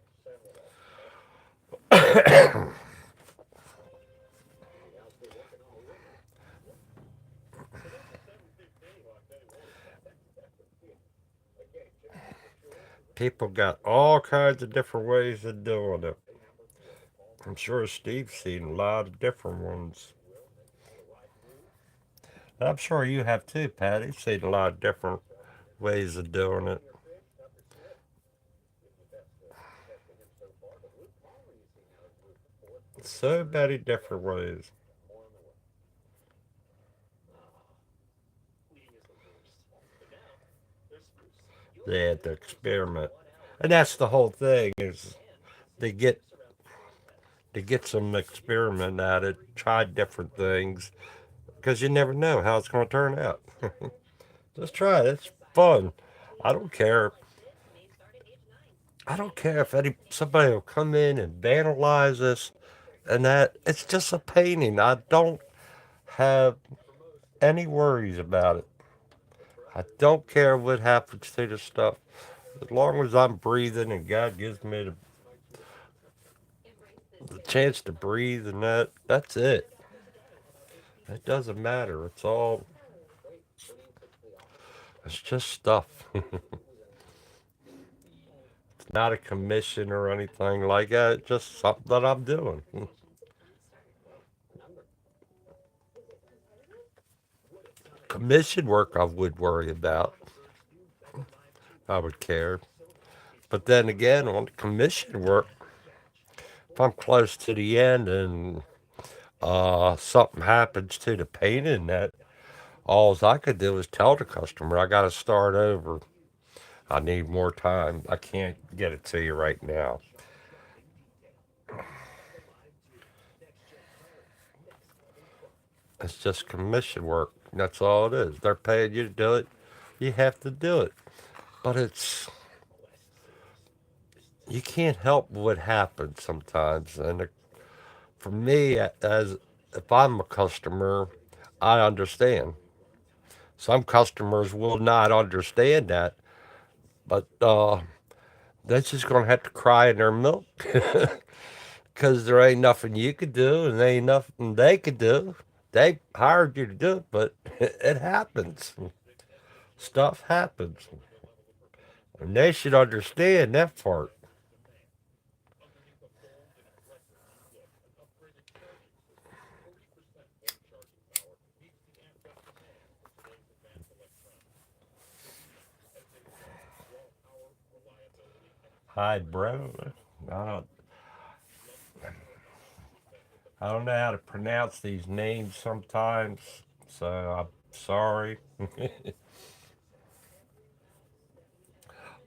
People got all kinds of different ways of doing it. I'm sure Steve's seen a lot of different ones. I'm sure you have too, Pat. You've seen a lot of different ways of doing it. So many different ways. They had to experiment. And that's the whole thing is they get some experiment at it, try different things, because you never know how it's going to turn out. Just try it. It's fun. I don't care. I don't care if somebody will come in and vandalize this and that. It's just a painting. I don't have any worries about it. I don't care what happens to the stuff. As long as I'm breathing and God gives me the chance to breathe and that's it. It doesn't matter. It's just stuff. It's not a commission or anything like that. It's just something that I'm doing. Commission work I would worry about. I would care. But then again, on the commission work, if I'm close to the end and something happens to the painting, that all I could do is tell the customer I got to start over. I need more time. I can't get it to you right now. It's just commission work. That's all it is. They're paying you to do it. You have to do it. But you can't help what happens sometimes. And for me, as if I'm a customer, I understand. Some customers will not understand that, but they're just gonna have to cry in their milk because there ain't nothing you could do, and there ain't nothing they could do. They hired you to do it, but it happens. Stuff happens, and they should understand that part. Hi, bro. I don't, I don't know how to pronounce these names sometimes, so I'm sorry.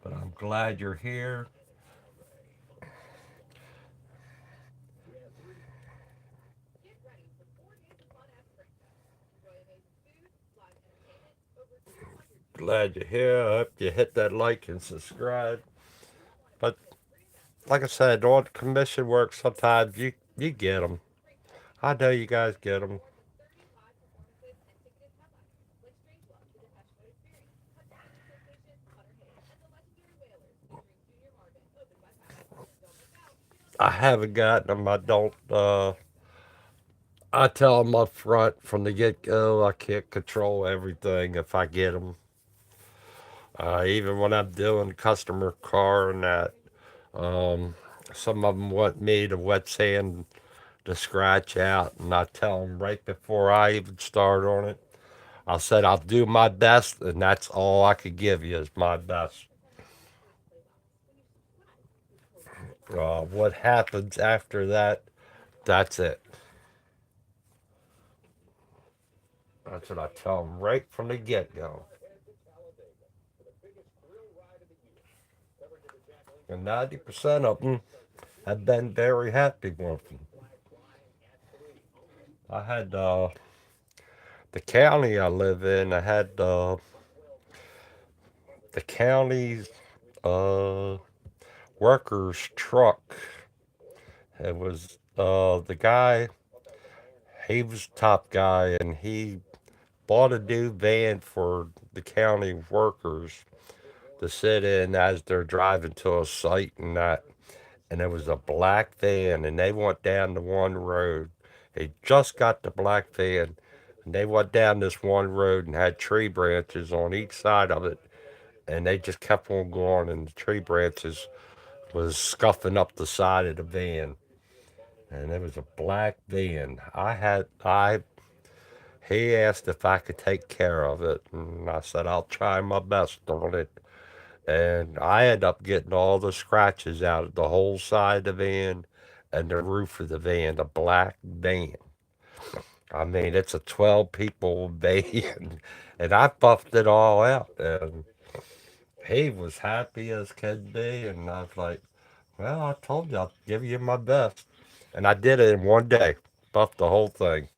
But I'm glad you're here. Glad you're here. I hope you hit that like and subscribe. But like I said, on commission work, sometimes you get them. I know you guys get them. I haven't gotten them. I don't. I tell them up front from the get go. I can't control everything. If I get them, even when I'm doing customer car and that, um, some of them want me to wet sand the scratch out, and I tell them right before I even start on it. I said I'll do my best, and that's all I could give you is my best. What happens after that? That's it. That's what I tell them right from the get go. And 90% of them have been very happy with them. I had the county I live in. I had the county's uh, workers truck. It was the guy. He was top guy, and he bought a new van for the county workers to sit in as they're driving to a site and that. And it was a black van, and they went down the one road. They just got the black van, and they went down this one road and had tree branches on each side of it, and they just kept on going, and the tree branches was scuffing up the side of the van, and it was a black van. I he asked if I could take care of it, and I said I'll try my best on it. And I ended up getting all the scratches out of the whole side of the van and the roof of the van, the black van. I mean, it's a 12 people van, and I buffed it all out. And he was happy as could be, and I was like, well, I told you I'll give you my best. And I did it in one day, buffed the whole thing.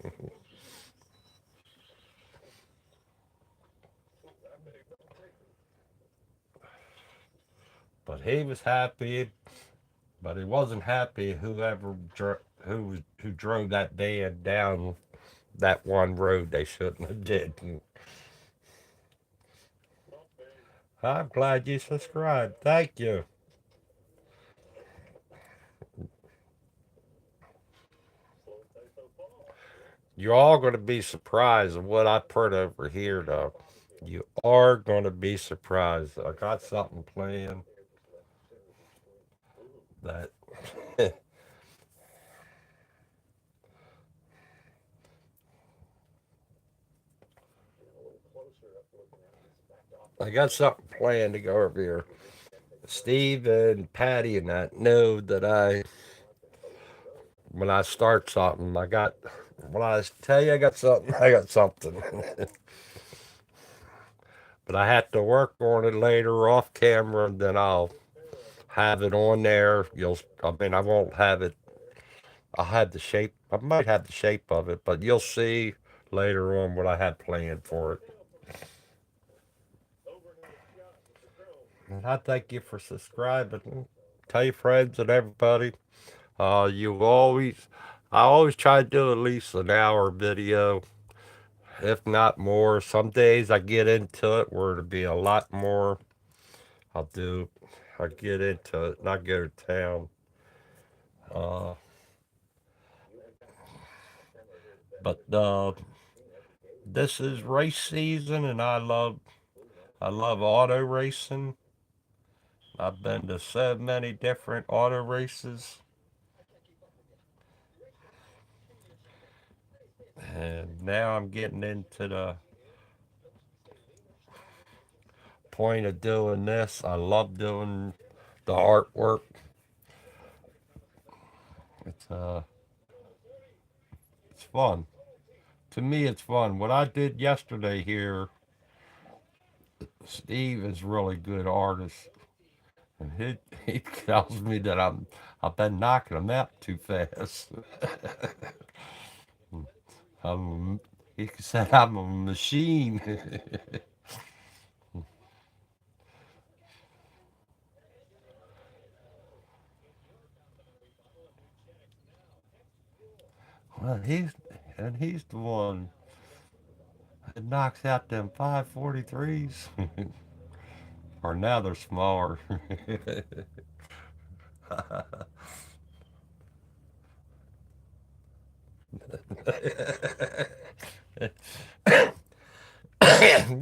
But he was happy, but he wasn't happy who drove that van down that one road they shouldn't have did. I'm glad you subscribed. Thank you. You're all going to be surprised at what I put over here, though. You are going to be surprised. I got something planned that I got something planned to go over here. Steve and Patty and that know that when I start something, when I tell you I got something, I got something. But I have to work on it later off camera, and then I'll have it on there. I mean, I won't have it. I'll have the shape. I might have the shape of it, but you'll see later on what I have planned for it. And I thank you for subscribing. Tell your friends and everybody. You always, I always try to do at least an hour video, if not more. Some days I get into it where it'll be a lot more. I'll do, I get into it and I go to town. Uh, but this is race season, and I love auto racing. I've been to so many different auto races, and now I'm getting into the point of doing this. I love doing the artwork. It's it's fun. To me, it's fun. What I did yesterday here, Steve is really good artist, and he tells me that I've been knocking him out too fast. I'm, he said I'm a machine. Well, he's the one that knocks out them 543s. Or now they're smaller.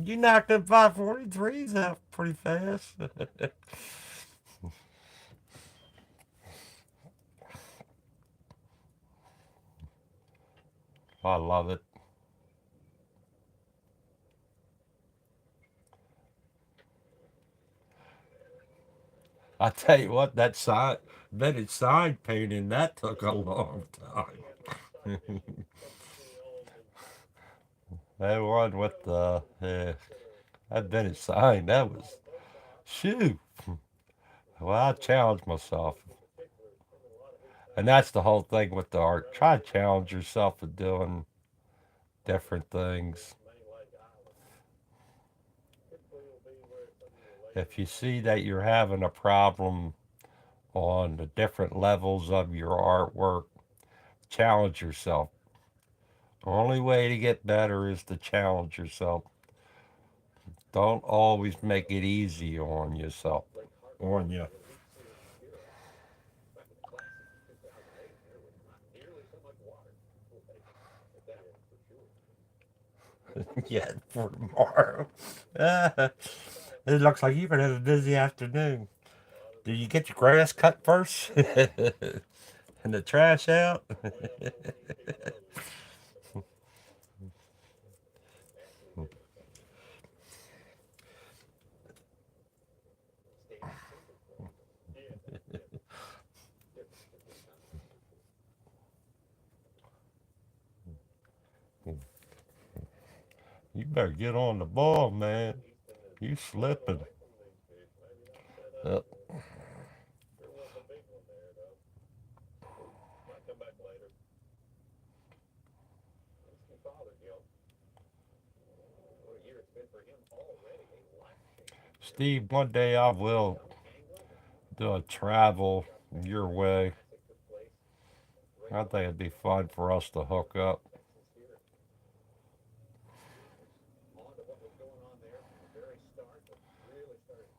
You knocked them 543s out pretty fast. I love it. I tell you what, that side, Bennett side painting, that took a long time. That one with the, that Bennett sign, that was, shoo. Well, I challenged myself. And that's the whole thing with the art. Try to challenge yourself with doing different things. If you see that you're having a problem on the different levels of your artwork, challenge yourself. The only way to get better is to challenge yourself. Don't always make it easy on yourself. On you. Yeah, for tomorrow. It looks like you've been having a busy afternoon. Did you get your grass cut first? And the trash out? You better get on the ball, man. You slipping. Yep. Steve, one day I will do a travel your way. I think it'd be fun for us to hook up.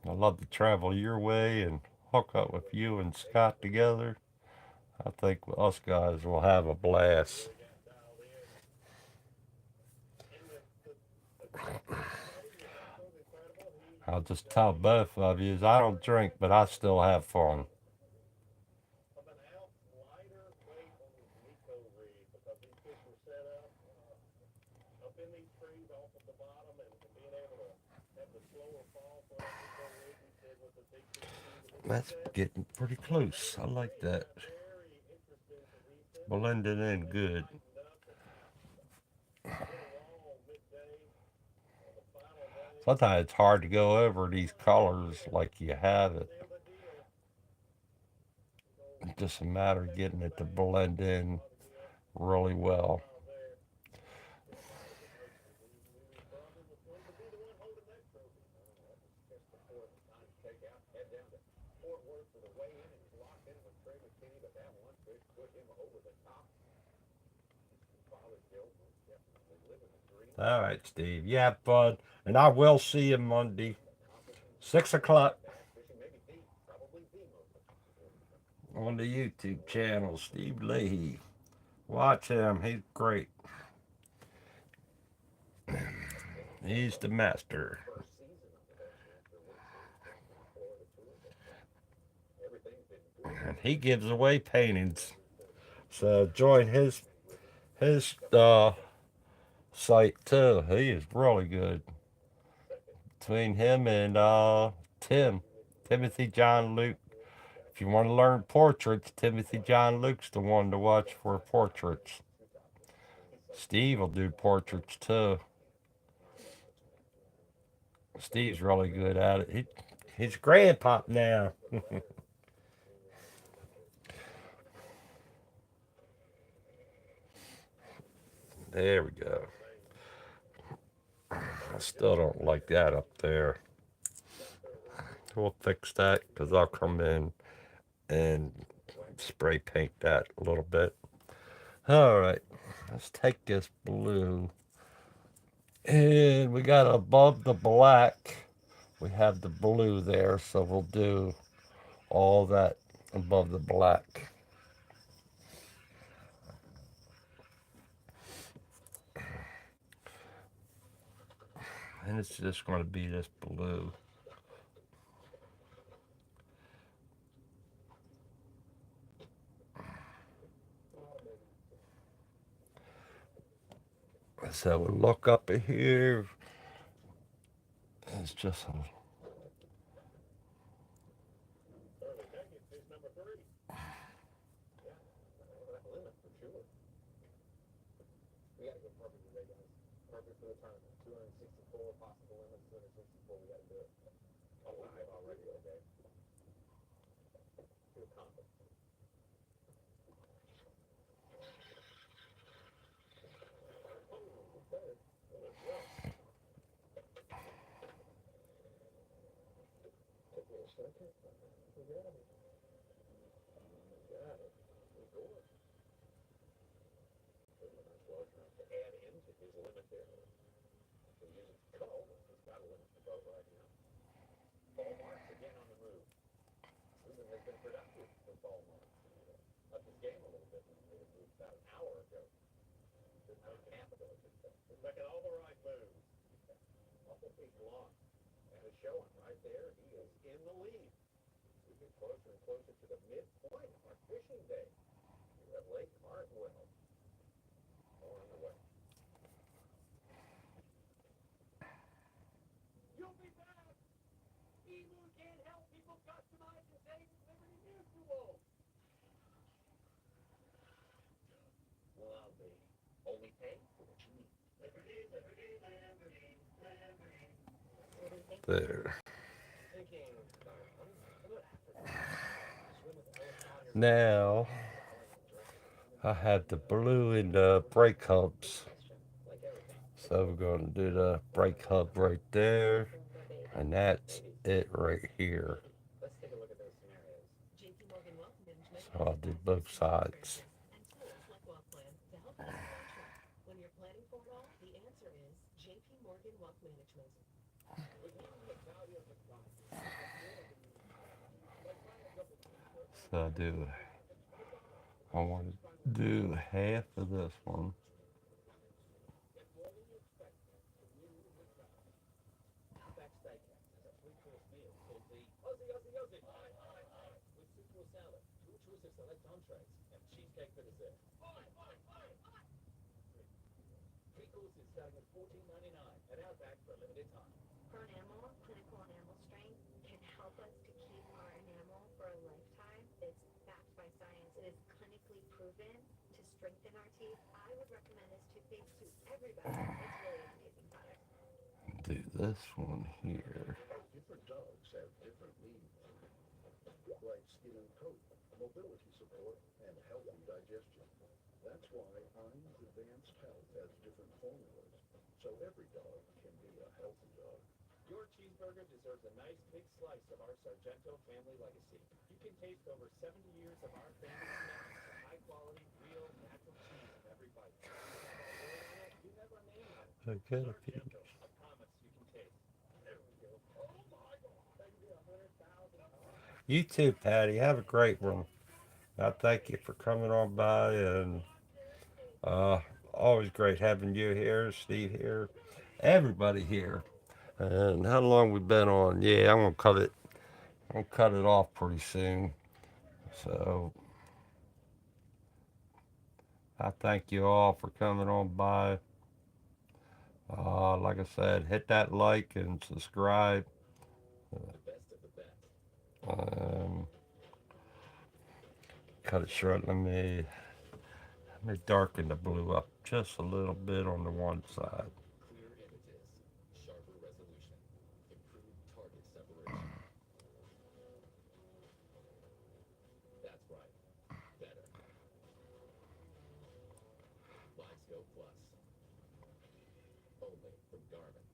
I'd love to travel your way and hook up with you and Scott together. I think us guys will have a blast. I'll just tell both of you I don't drink, but I still have fun. That's getting pretty close. I like that. Blending in good. Sometimes it's hard to go over these colors like you have it. It's just a matter of getting it to blend in really well. All right, Steve. You have fun. And I will see you Monday, 6 o'clock on the YouTube channel, Steve Leahy. Watch him. He's great. He's the master. And he gives away paintings. So join his site too. He is really good. Between him and Tim, Timothy John Luke. If you want to learn portraits, Timothy John Luke's the one to watch for portraits. Steve will do portraits too. Steve's really good at it. He's grandpa now. There we go. I still don't like that up there. We'll fix that because I'll come in and spray paint that a little bit. All right, let's take this blue. And we got above the black, we have the blue there, so we'll do all that above the black. And it's just going to be this blue. So we look up here. It's just a, there. Now I have the blue in the brake hubs. So we're going to do the brake hub right there. And that's it right here. JP Morgan Wealth Management So has I'll do fast, both easy sides. service and tools like Wealth Plan to help you financially. When you're planning for it all, the answer is JP Morgan Wealth Management. So I want to do half of this one. For enamel, clinical enamel strength can help us to keep our enamel for a lifetime. It's backed by science. It is clinically proven to strengthen our teeth. I would recommend this toothpaste to everybody. It's really an amazing product. Do this one here. Okay, you too, Patty. Have a great one. I thank you for coming on by, and uh, always great having you here, Steve here, everybody here. And how long we been on? Yeah, I'm gonna cut it. I'm gonna cut it off pretty soon. So I thank you all for coming on by. Like I said, hit that like and subscribe. Um, cut it short. Let me darken the blue up just a little bit on the one side. Clear images, sharper resolution, improved target separation. That's right. Better. LiveScope Plus. Only from Garmin.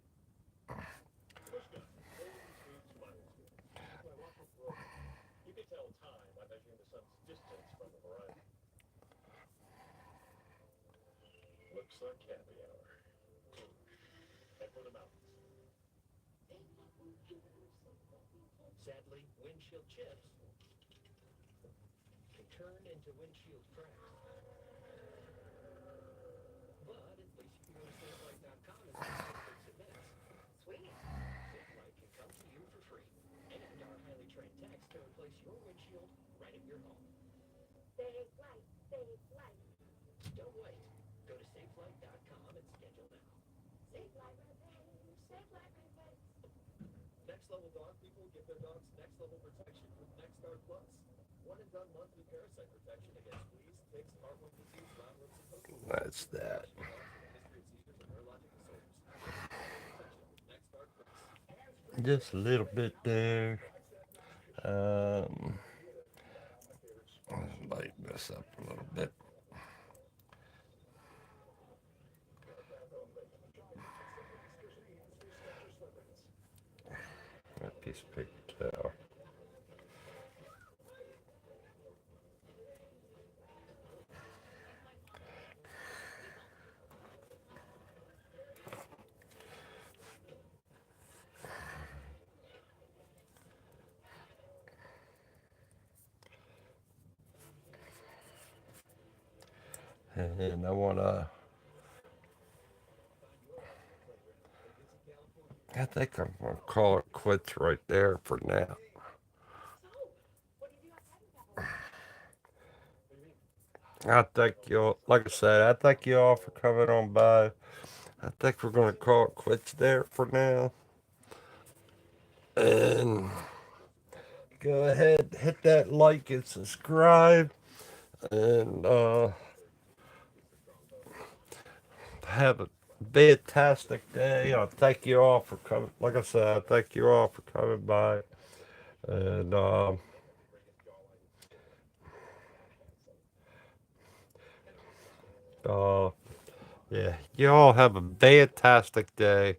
Pushka, old and smooth smiles. As I walk this road, you can tell time by measuring the sun's distance from the horizon. Looks like happy hour. And for the mountains. Sadly, windshield chips can turn into windshield cracks. But at least you can go to safelight.com and see how fix it minutes. Sweet. SafeLight can come to you for free. And our highly trained techs can replace your windshield right at your home. Save life, save life. Don't wait. Go to safelight.com and schedule now. Save life repairs, save life repairs. Next level dog people give their dogs next level protection with NextGuard Plus. One and done monthly parasite protection against fleas, ticks, heartworm disease, roundworms, and postal. That's that. Dogs with a history of seizures and neurologic disorders. Protection with NextGuard Plus. Just a little bit there. Um, let's lighten this up a little bit. That piece of paper towel. And I want to, I think I'm going to call it quits right there for now. So, what did you have to about? I thank you all, like I said, I thank you all for coming on by. I think we're going to call it quits there for now. And go ahead, hit that like and subscribe. And have a fantastic day. I thank you all for coming. Like I said, I thank you all for coming by. And uh, yeah, you all have a fantastic day.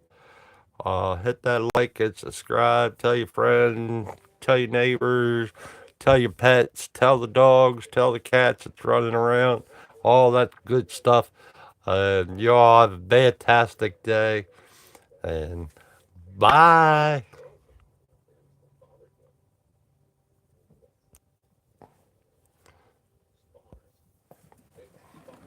Hit that like and subscribe. Tell your friends, tell your neighbors, tell your pets, tell the dogs, tell the cats that's running around. All that good stuff. And you all have a fantastic day. And bye.